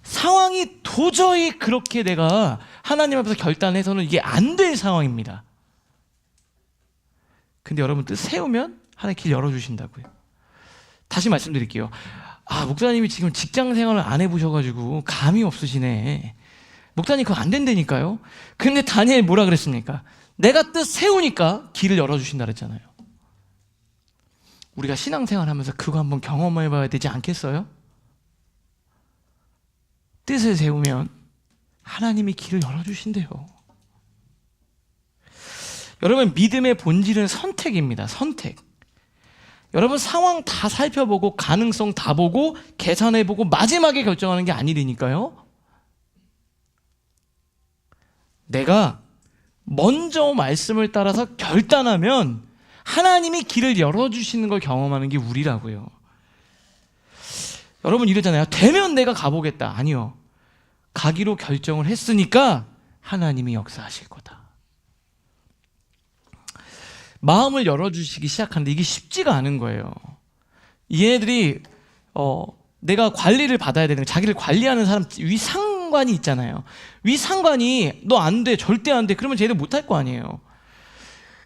상황이 도저히 그렇게 내가 하나님 앞에서 결단해서는 이게 안 될 상황입니다. 근데 여러분 뜻 세우면 하나님 길 열어주신다고요. 다시 말씀드릴게요. 목사님이 지금 직장 생활을 안 해보셔가지고 감이 없으시네. 목사님 그거 안 된다니까요. 근데 다니엘 뭐라 그랬습니까? 내가 뜻 세우니까 길을 열어주신다 그랬잖아요. 우리가 신앙생활 하면서 그거 한번 경험해봐야 되지 않겠어요? 뜻을 세우면 하나님이 길을 열어주신대요. 여러분, 믿음의 본질은 선택입니다. 선택. 여러분, 상황 다 살펴보고 가능성 다 보고 계산해보고 마지막에 결정하는 게 아니라니까요. 내가 먼저 말씀을 따라서 결단하면 하나님이 길을 열어주시는 걸 경험하는 게 우리라고요. 여러분 이러잖아요. 되면 내가 가보겠다. 아니요. 가기로 결정을 했으니까 하나님이 역사하실 거다. 마음을 열어주시기 시작하는데 이게 쉽지가 않은 거예요. 얘네들이 내가 관리를 받아야 되는, 자기를 관리하는 사람 위상관이 있잖아요. 위상관이 너 안 돼, 절대 안 돼, 그러면 쟤네들 못할 거 아니에요.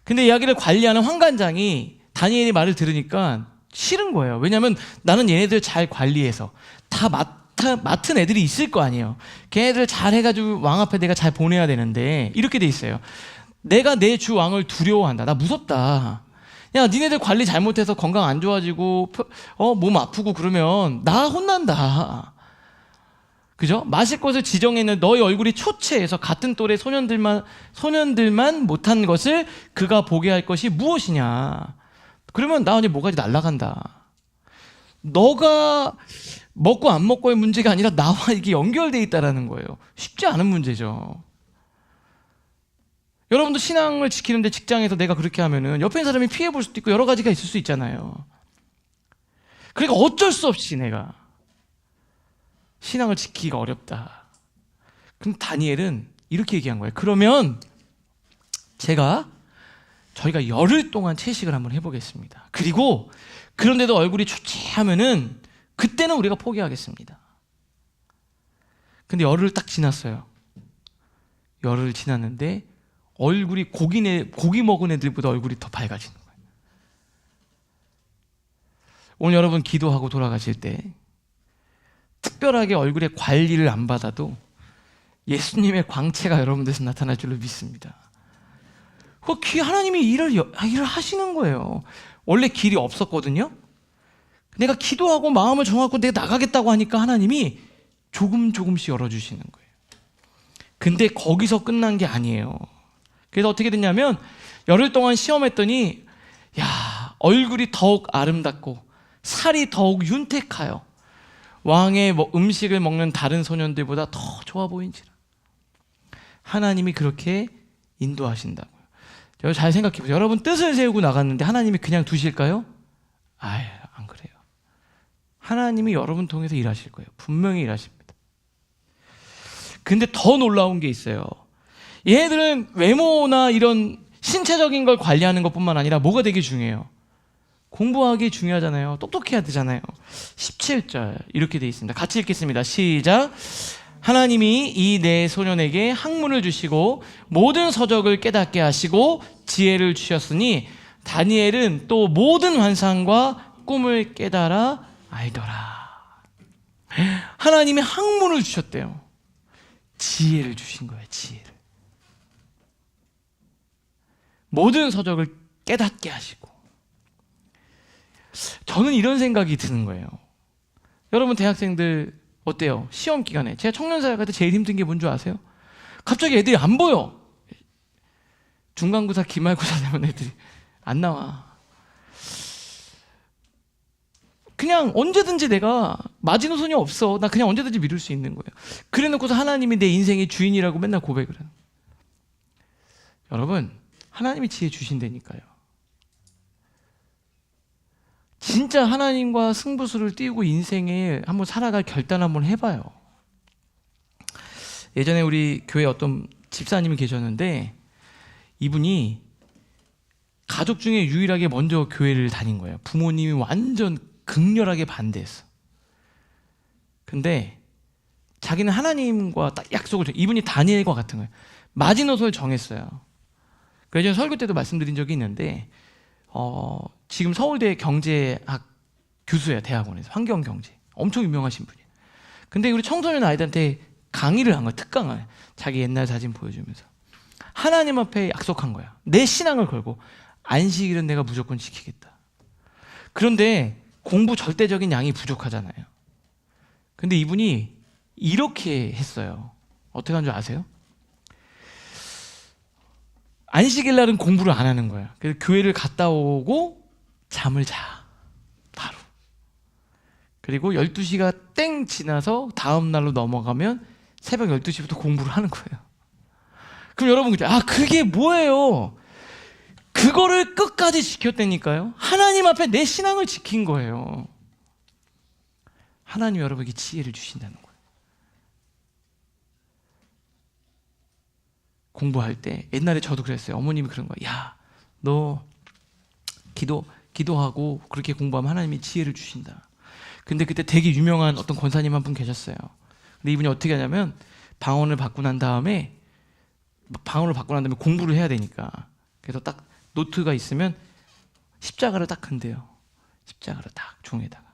근데 이야기를 관리하는 환관장이 다니엘의 말을 들으니까 싫은 거예요. 왜냐하면 나는 얘네들 잘 관리해서 다 맡은 애들이 있을 거 아니에요. 걔네들 잘 해가지고 왕 앞에 내가 잘 보내야 되는데 이렇게 돼 있어요. 내가 내 주 왕을 두려워한다. 나 무섭다. 야, 니네들 관리 잘못해서 건강 안 좋아지고 몸 아프고 그러면 나 혼난다. 그죠? 마실 것을 지정했는 너의 얼굴이 초췌해서 같은 또래 소년들만 못한 것을 그가 보게 할 것이 무엇이냐. 그러면 나 이제 뭐가지 날아간다. 너가 먹고 안 먹고의 문제가 아니라 나와 이게 연결되어 있다는 거예요. 쉽지 않은 문제죠. 여러분도 신앙을 지키는데 직장에서 내가 그렇게 하면은 옆에 있는 사람이 피해 볼 수도 있고 여러 가지가 있을 수 있잖아요. 그러니까 어쩔 수 없이 내가 신앙을 지키기가 어렵다. 그럼 다니엘은 이렇게 얘기한 거예요. 그러면 저희가 열흘 동안 채식을 한번 해보겠습니다. 그리고 그런데도 얼굴이 초췌하면은 그때는 우리가 포기하겠습니다. 근데 열흘 딱 지났어요. 열흘 지났는데 얼굴이 고기 먹은 애들보다 얼굴이 더 밝아지는 거예요. 오늘 여러분 기도하고 돌아가실 때 특별하게 얼굴에 관리를 안 받아도 예수님의 광채가 여러분들에서 나타날 줄로 믿습니다. 하나님이 일을 하시는 거예요. 원래 길이 없었거든요. 내가 기도하고 마음을 정하고 내가 나가겠다고 하니까 하나님이 조금씩 열어주시는 거예요. 근데 거기서 끝난 게 아니에요. 그래서 어떻게 됐냐면 열흘 동안 시험했더니 얼굴이 더욱 아름답고 살이 더욱 윤택하여 왕의 음식을 먹는 다른 소년들보다 더 좋아 보인지라. 하나님이 그렇게 인도하신다고요. 여러분 잘 생각해 보세요. 여러분 뜻을 세우고 나갔는데 하나님이 그냥 두실까요? 안 그래요. 하나님이 여러분 통해서 일하실 거예요. 분명히 일하십니다. 근데 더 놀라운 게 있어요. 얘들은 외모나 이런 신체적인 걸 관리하는 것뿐만 아니라 뭐가 되게 중요해요? 공부하기 중요하잖아요. 똑똑해야 되잖아요. 17절 이렇게 돼 있습니다. 같이 읽겠습니다. 시작. 하나님이 이 네 소년에게 학문을 주시고 모든 서적을 깨닫게 하시고 지혜를 주셨으니 다니엘은 또 모든 환상과 꿈을 깨달아 알더라. 하나님이 학문을 주셨대요. 지혜를 주신 거예요. 지혜를. 모든 서적을 깨닫게 하시고. 저는 이런 생각이 드는 거예요. 여러분 대학생들 어때요? 시험 기간에 제가 청년사회 갈 때 제일 힘든 게 뭔지 아세요? 갑자기 애들이 안 보여. 중간고사 기말고사 되면 애들이 안 나와. 그냥 언제든지 내가 마지노선이 없어. 나 그냥 언제든지 미룰 수 있는 거예요. 그래놓고서 하나님이 내 인생의 주인이라고 맨날 고백을 해요. 여러분, 하나님이 지혜 주신다니까요. 진짜 하나님과 승부수를 띄우고 인생에 한번 살아갈 결단 한번 해봐요. 예전에 우리 교회 어떤 집사님이 계셨는데 이분이 가족 중에 유일하게 먼저 교회를 다닌 거예요. 부모님이 완전 극렬하게 반대했어. 근데 자기는 하나님과 딱 약속을 이분이 다니엘과 같은 거예요. 마지노선을 정했어요. 그 예전 설교 때도 말씀드린 적이 있는데 지금 서울대 경제학 교수예요. 대학원에서 환경경제 엄청 유명하신 분이에요. 근데 우리 청소년 아이들한테 강의를 한 거예요. 특강을. 자기 옛날 사진 보여주면서 하나님 앞에 약속한 거야. 내 신앙을 걸고 안식일은 내가 무조건 지키겠다. 그런데 공부 절대적인 양이 부족하잖아요. 근데 이분이 이렇게 했어요. 어떻게 한 줄 아세요? 안식일 날은 공부를 안 하는 거야. 그래서 교회를 갔다 오고 잠을 자. 바로. 그리고 12시가 땡 지나서 다음 날로 넘어가면 새벽 12시부터 공부를 하는 거예요. 그럼 여러분 그게 뭐예요? 그거를 끝까지 지켰다니까요. 하나님 앞에 내 신앙을 지킨 거예요. 하나님 여러분에게 지혜를 주신다는 거예요. 공부할 때 옛날에 저도 그랬어요. 어머님이 그런 거예요. 야, 너 기도하고 그렇게 공부하면 하나님이 지혜를 주신다. 근데 그때 되게 유명한 어떤 권사님 한 분 계셨어요. 근데 이분이 어떻게 하냐면 방언을 받고 난 다음에 공부를 해야 되니까 그래서 딱 노트가 있으면 십자가를 딱 건대요. 십자가를 딱 종에다가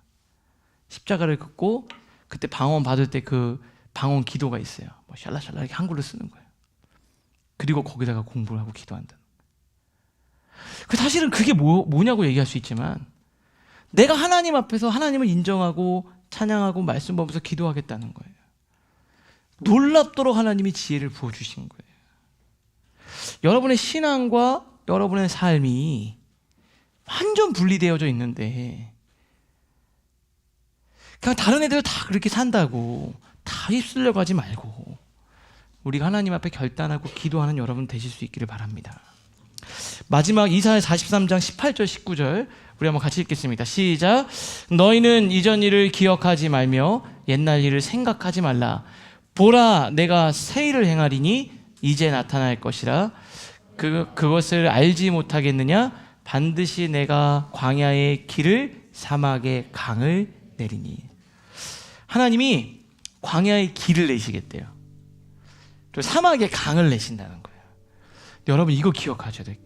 십자가를 긋고 그때 방언 받을 때 그 방언 기도가 있어요. 뭐 샬라샬라 이렇게 한글로 쓰는 거예요. 그리고 거기다가 공부를 하고 기도한다. 사실은 그게 뭐냐고 얘기할 수 있지만 내가 하나님 앞에서 하나님을 인정하고 찬양하고 말씀 보면서 기도하겠다는 거예요. 놀랍도록 하나님이 지혜를 부어주신 거예요. 여러분의 신앙과 여러분의 삶이 완전 분리되어져 있는데 그냥 다른 애들 다 그렇게 산다고 다 휩쓸려고 하지 말고 우리가 하나님 앞에 결단하고 기도하는 여러분 되실 수 있기를 바랍니다. 마지막 이사야 43장 18절 19절 우리 한번 같이 읽겠습니다. 시작. 너희는 이전 일을 기억하지 말며 옛날 일을 생각하지 말라. 보라 내가 새 일을 행하리니 이제 나타날 것이라. 그것을 알지 못하겠느냐? 반드시 내가 광야의 길을 사막의 강을 내리니. 하나님이 광야의 길을 내시겠대요. 또 사막의 강을 내신다는 거예요. 여러분 이거 기억하셔야 돼요.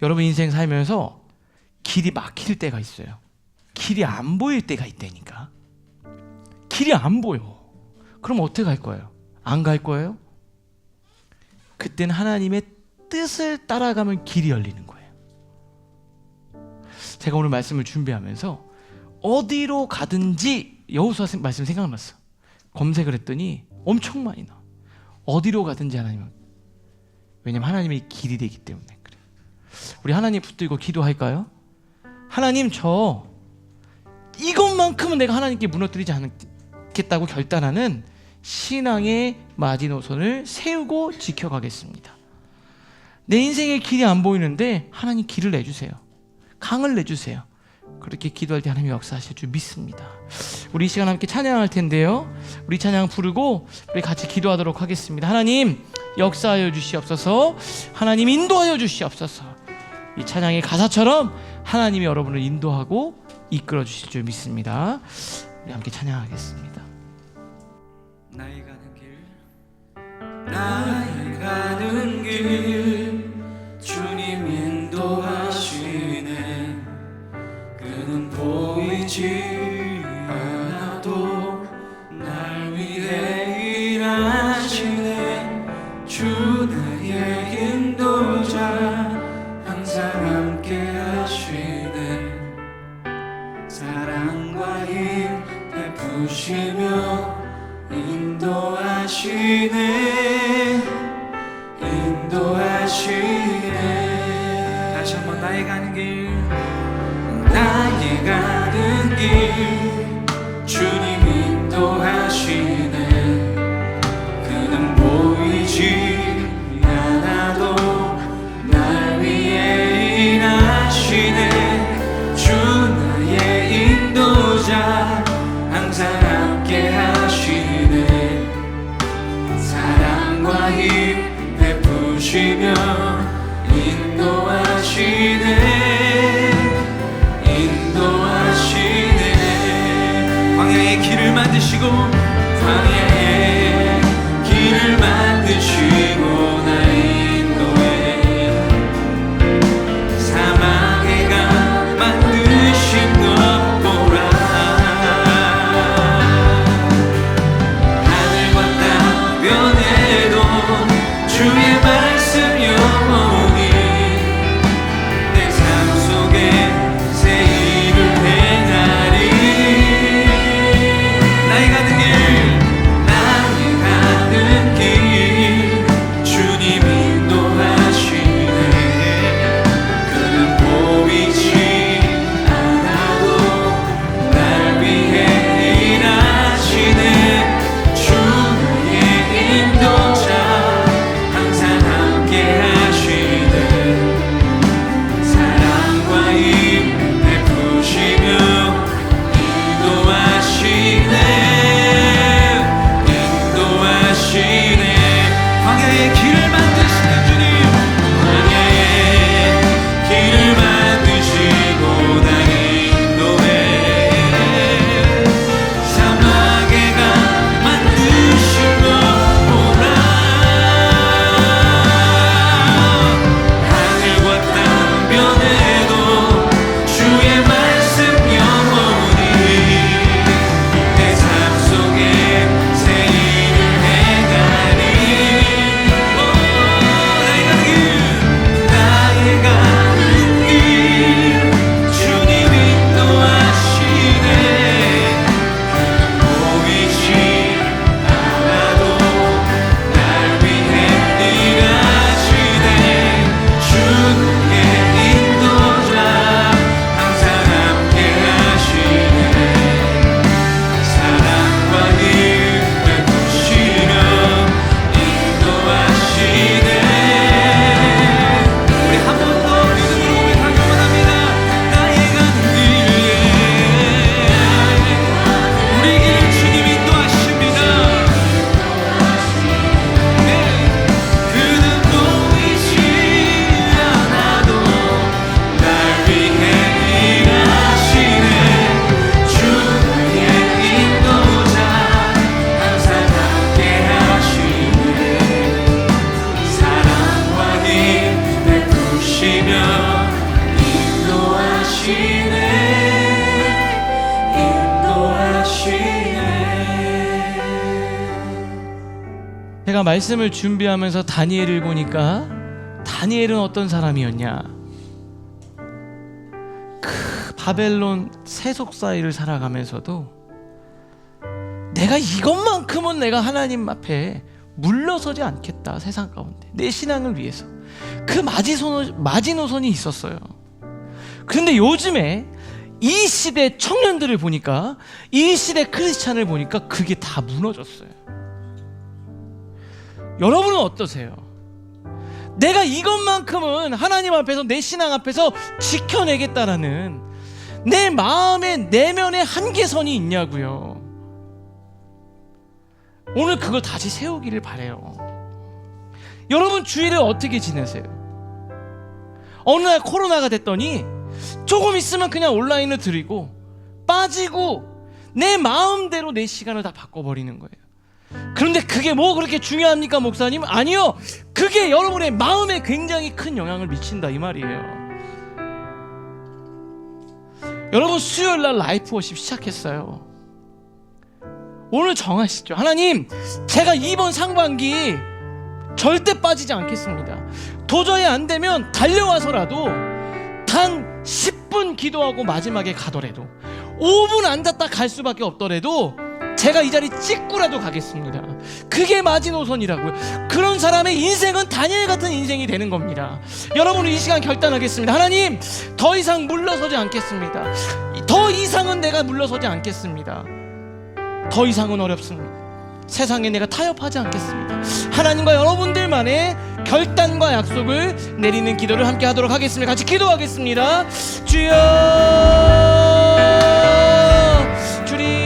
여러분 인생 살면서 길이 막힐 때가 있어요. 길이 안 보일 때가 있다니까. 길이 안 보여. 그럼 어떻게 갈 거예요? 안 갈 거예요? 그때는 하나님의 뜻을 따라가면 길이 열리는 거예요. 제가 오늘 말씀을 준비하면서 어디로 가든지 여호수아 말씀 생각났어. 검색을 했더니 엄청 많이 나와. 어디로 가든지 하나님은. 왜냐면 하나님이 길이 되기 때문에 그래. 우리 하나님 붙들고 기도할까요? 하나님 저 이것만큼은 내가 하나님께 무너뜨리지 않겠다고 결단하는 신앙의 마지노선을 세우고 지켜가겠습니다. 내 인생의 길이 안 보이는데 하나님 길을 내주세요. 강을 내주세요. 그렇게 기도할 때 하나님이 역사하실 줄 믿습니다. 우리 이 시간 함께 찬양할 텐데요. 우리 찬양 부르고 우리 같이 기도하도록 하겠습니다. 하나님 역사하여 주시옵소서. 하나님 인도하여 주시옵소서. 이 찬양의 가사처럼 하나님이 여러분을 인도하고 이끌어 주실 줄 믿습니다. 우리 함께 찬양하겠습니다. 나의 가는 길 주님 인도하시네. 그는 보이지 않아도 날 위해 일하시네. 주 나의 인도자 항상 함께 하시네. 사랑과 힘 베푸시며 인도하시네. 인도하시네. 다시 한번 나의 가는 길 나의 가는 길 주님 인도하시네. 그는 보이지 않아도 날 위해 일하시네. 주 나의 인도자 항상 함께 하시네. 사랑과 힘 베푸시며 인도하시네. 광야의 길을 만드시고 광야의 길을 만드시고 날 인도해. 사막의 강 만드신 것 보라. 하늘과 땅 변해도 주의 말씀 영원히 내 삶 속에 새 일을 행하리. 나의 가는 길 나의 가는 길 주님 인도하시네. 그는 보이지 않아도 날 위해 일하시네. 주 나의 인도자 항상 함께 하시네. 사랑과 힘 베푸시며 인도하시네. 광야의 길을 만드시는 주님 광야의 길을 만드시고 날 인도해. 사막의 강 만드신 것 보라. 하늘과 땅 변해도 주의 말씀 영원히 내 삶 속에 새 일을 행하리. 나의 가는 길 주님 인도하시네. 보이지 않아도 날 위해 일하시네. 주 나의 인도자 항상 함께 하시네. 사랑과 힘 베푸시며 인도하시네. 우리 한 번 더 믿음으로 고백하기 원합니다. 나의 가는 길에 우리 길 주님 인도하십니다. 네. 그는 보이지 않아도 날 위해 일하시네. 주 나의 인도자 항상 함께 하시네. 사랑과 힘 베푸시며 인도하시네. 제가 말씀을 준비하면서 다니엘을 보니까 다니엘은 어떤 사람이었냐? 바벨론 세속 사이를 살아가면서도 내가 이것만큼은 내가 하나님 앞에 물러서지 않겠다. 세상 가운데 내 신앙을 위해서 그 마지노선이 있었어요. 그런데 요즘에 이 시대 청년들을 보니까, 이 시대 크리스찬을 보니까 그게 다 무너졌어요. 여러분은 어떠세요? 내가 이것만큼은 하나님 앞에서, 내 신앙 앞에서 지켜내겠다라는 내 마음의 내면의 한계선이 있냐고요. 오늘 그걸 다시 세우기를 바래요. 여러분 주일을 어떻게 지내세요? 어느 날 코로나가 됐더니 조금 있으면 그냥 온라인을 드리고 빠지고 내 마음대로 내 시간을 다 바꿔버리는 거예요. 그런데 그게 뭐 그렇게 중요합니까, 목사님? 아니요, 그게 여러분의 마음에 굉장히 큰 영향을 미친다 이 말이에요. 여러분 수요일날 라이프 워십 시작했어요. 오늘 정하시죠. 하나님, 제가 이번 상반기 절대 빠지지 않겠습니다. 도저히 안 되면 달려와서라도 단 10분 기도하고 마지막에 가더라도 5분 앉았다 갈 수밖에 없더라도 제가 이 자리 찍고라도 가겠습니다. 그게 마지노선이라고요. 그런 사람의 인생은 다니엘 같은 인생이 되는 겁니다. 여러분, 이 시간 결단하겠습니다. 하나님, 더 이상 물러서지 않겠습니다. 더 이상은 내가 물러서지 않겠습니다. 더 이상은 어렵습니다. 세상에 내가 타협하지 않겠습니다. 하나님과 여러분들만의 결단과 약속을 내리는 기도를 함께 하도록 하겠습니다. 같이 기도하겠습니다. 주여, 주님,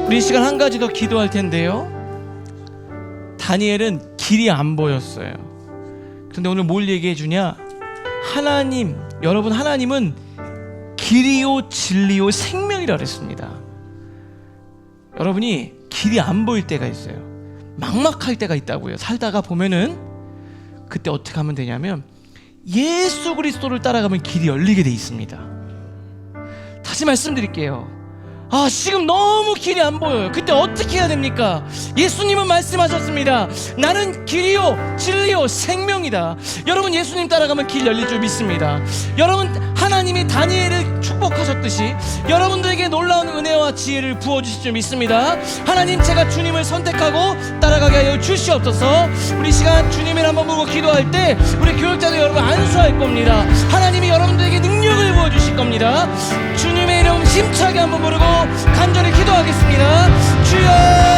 우리 이 시간 한 가지 더 기도할 텐데요. 다니엘은 길이 안 보였어요. 그런데 오늘 뭘 얘기해 주냐? 하나님, 여러분, 하나님은 길이요 진리요 생명이라 그랬습니다. 여러분이 길이 안 보일 때가 있어요. 막막할 때가 있다고요. 살다가 보면은 그때 어떻게 하면 되냐면 예수 그리스도를 따라가면 길이 열리게 돼 있습니다. 다시 말씀드릴게요. 지금 너무 길이 안 보여요. 그때 어떻게 해야 됩니까? 예수님은 말씀하셨습니다. 나는 길이요 진리요 생명이다. 여러분, 예수님 따라가면 길 열릴 줄 믿습니다. 여러분, 하나님이 다니엘을 축복하셨듯이 여러분들에게 놀라운 은혜와 지혜를 부어주실 줄 믿습니다. 하나님, 제가 주님을 선택하고 따라가게 하여 주시옵소서. 우리 시간 주님을 한번 보고 기도할 때 우리 교육자도 여러분 안수할 겁니다. 하나님이 여러분들에게 능력을 부어주실 겁니다. 주님의 이름 힘차게 한번 부르고 간절히 기도하겠습니다. 주여,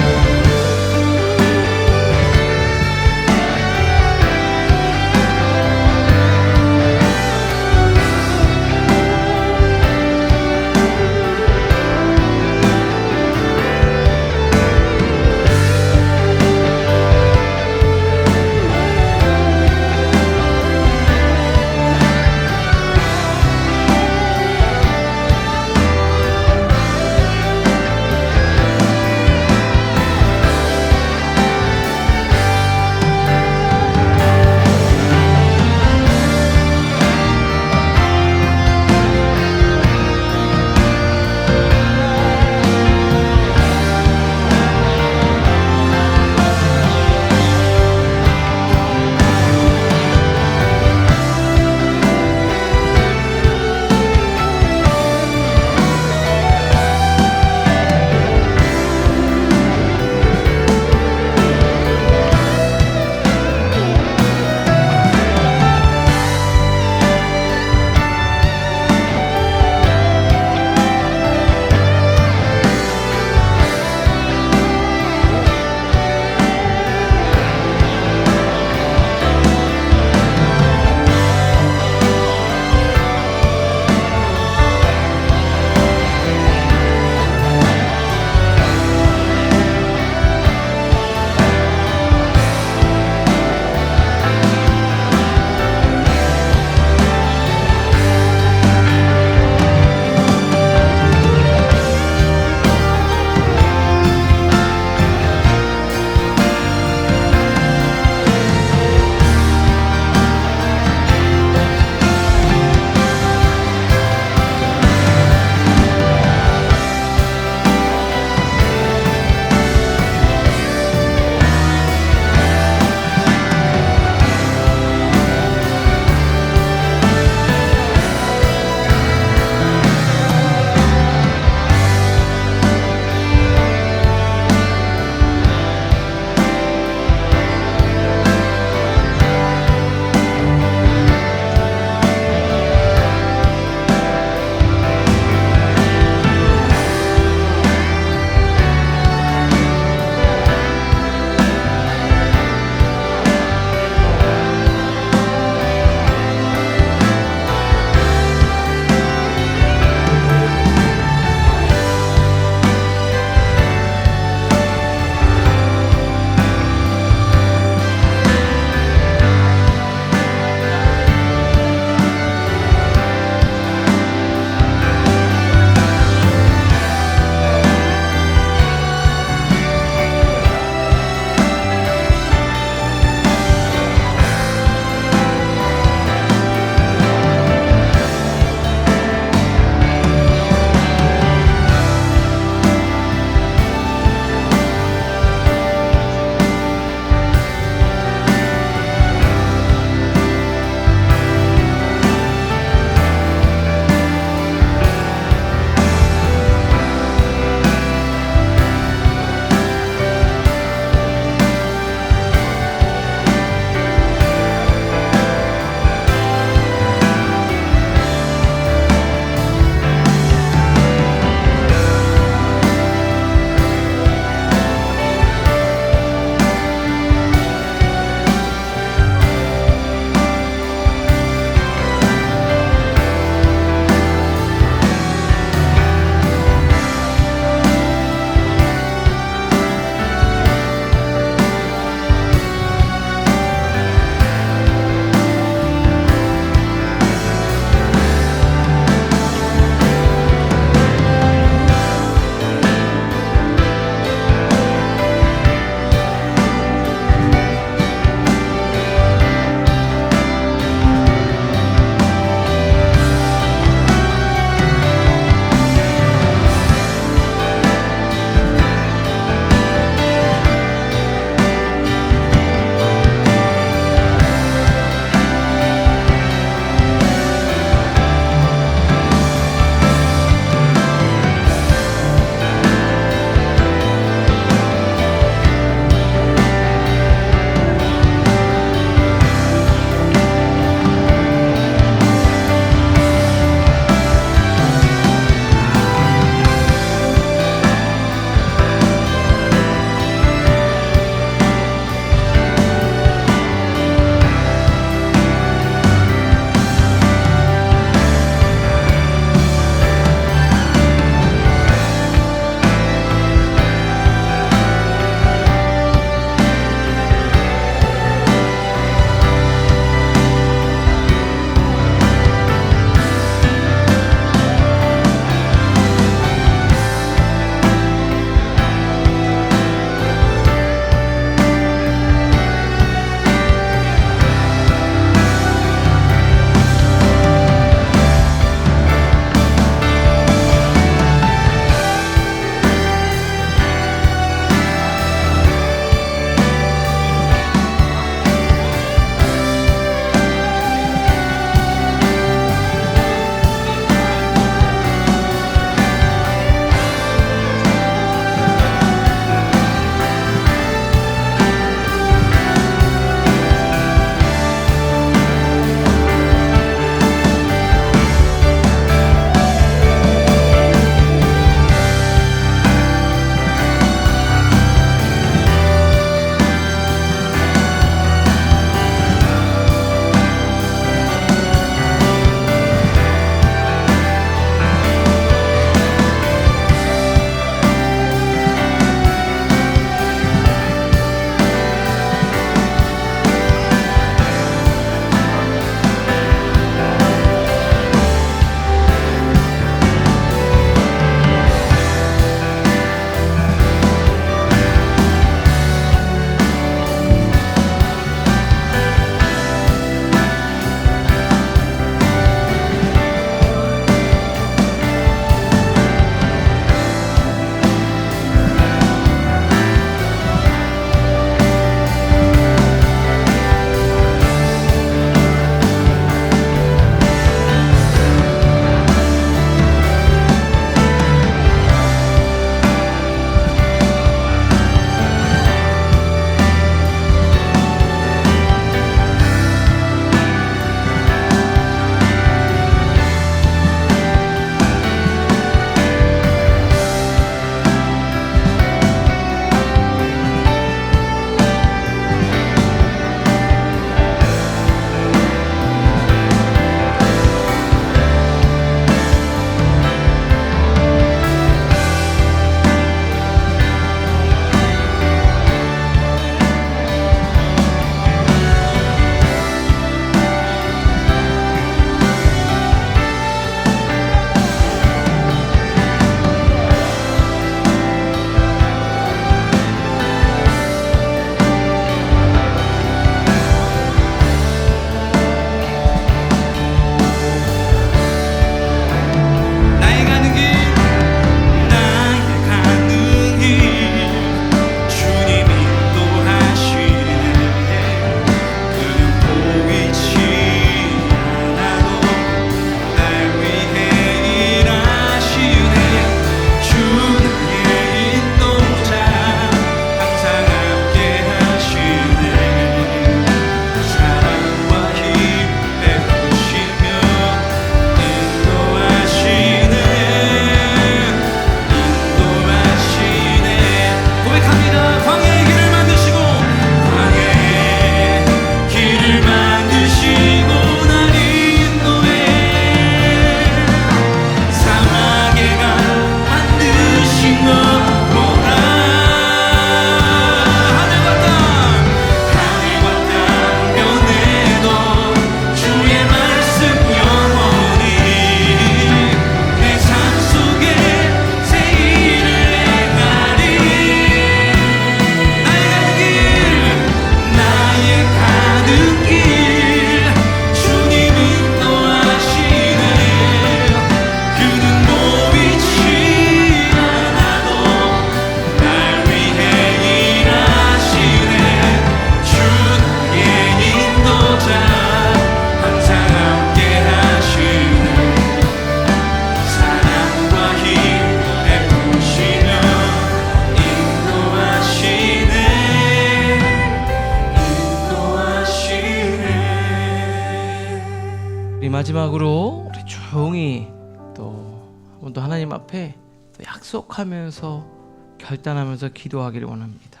마지막으로 우리 조용히 또 하나님 앞에 또 약속하면서 결단하면서 기도하기를 원합니다.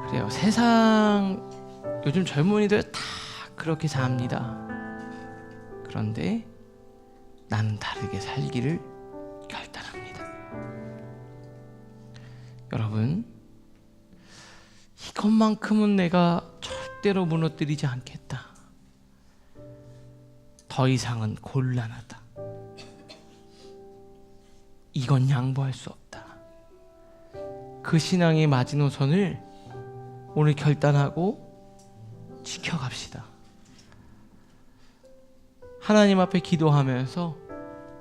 그래요. 세상 요즘 젊은이들 다 그렇게 삽니다. 그런데 나는 다르게 살기를 결단합니다. 여러분, 이것만큼은 내가 절대로 무너뜨리지 않겠다. 더 이상은 곤란하다. 이건 양보할 수 없다. 그 신앙의 마지노선을 오늘 결단하고 지켜갑시다. 하나님 앞에 기도하면서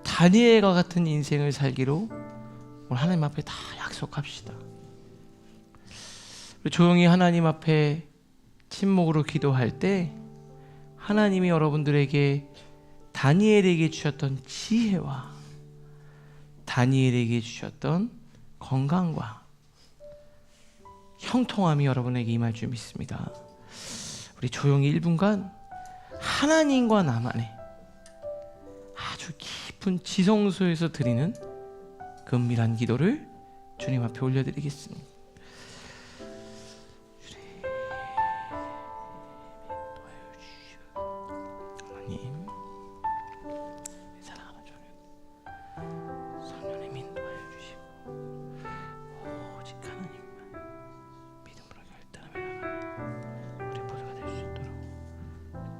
다니엘과 같은 인생을 살기로 오늘 하나님 앞에 다 약속합시다. 조용히 하나님 앞에 침묵으로 기도할 때 하나님이 여러분들에게 다니엘에게 주셨던 지혜와 다니엘에게 주셨던 건강과 형통함이 여러분에게 임할 줄 믿습니다. 우리 조용히 1분간 하나님과 나만의 아주 깊은 지성소에서 드리는 은밀한 기도를 주님 앞에 올려드리겠습니다. 하나님, 사랑하는 주님, 성령님 인도하여 주시고 오직 하나님만 믿음으로 결단하며 나가는 우리 모두가 될 수 있도록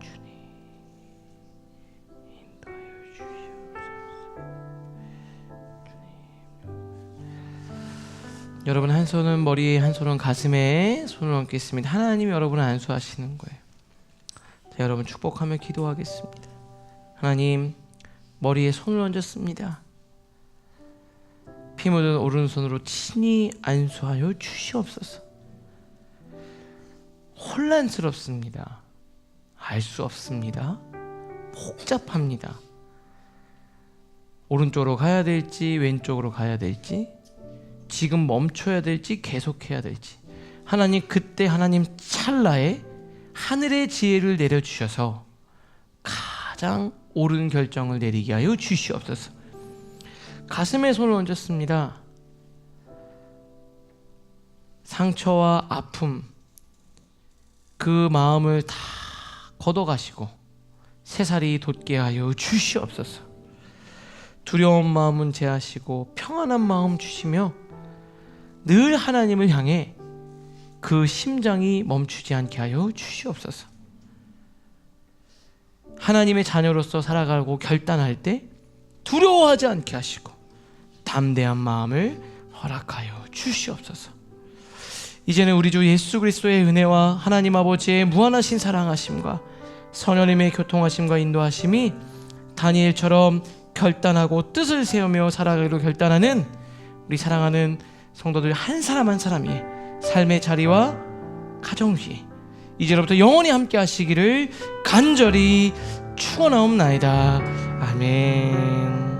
주님 인도하여 주시옵소서. 여러분, 한 손은 머리에, 한 손은 가슴에 손을 얹겠습니다. 하나님이 여러분을 안수하시는 거예요. 자, 여러분 축복하며 기도하겠습니다. 하나님, 머리에 손을 얹었습니다. 피 묻은 오른손으로 친히 안수하여 주시옵소서. 혼란스럽습니다. 알 수 없습니다. 복잡합니다. 오른쪽으로 가야 될지 왼쪽으로 가야 될지, 지금 멈춰야 될지 계속해야 될지, 하나님, 그때 하나님 찰나에 하늘의 지혜를 내려주셔서 가장 옳은 결정을 내리게 하여 주시옵소서. 가슴에 손을 얹었습니다. 상처와 아픔, 그 마음을 다 걷어가시고 새살이 돋게 하여 주시옵소서. 두려운 마음은 제하시고 평안한 마음 주시며 늘 하나님을 향해 그 심장이 멈추지 않게 하여 주시옵소서. 하나님의 자녀로서 살아가고 결단할 때 두려워하지 않게 하시고 담대한 마음을 허락하여 주시옵소서. 이제는 우리 주 예수 그리스도의 은혜와 하나님 아버지의 무한하신 사랑하심과 성령님의 교통하심과 인도하심이 다니엘처럼 결단하고 뜻을 세우며 살아가기로 결단하는 우리 사랑하는 성도들 한 사람 한 사람이 삶의 자리와 가정 위에 이제로부터 영원히 함께 하시기를 간절히 축원하옵나이다. 아멘.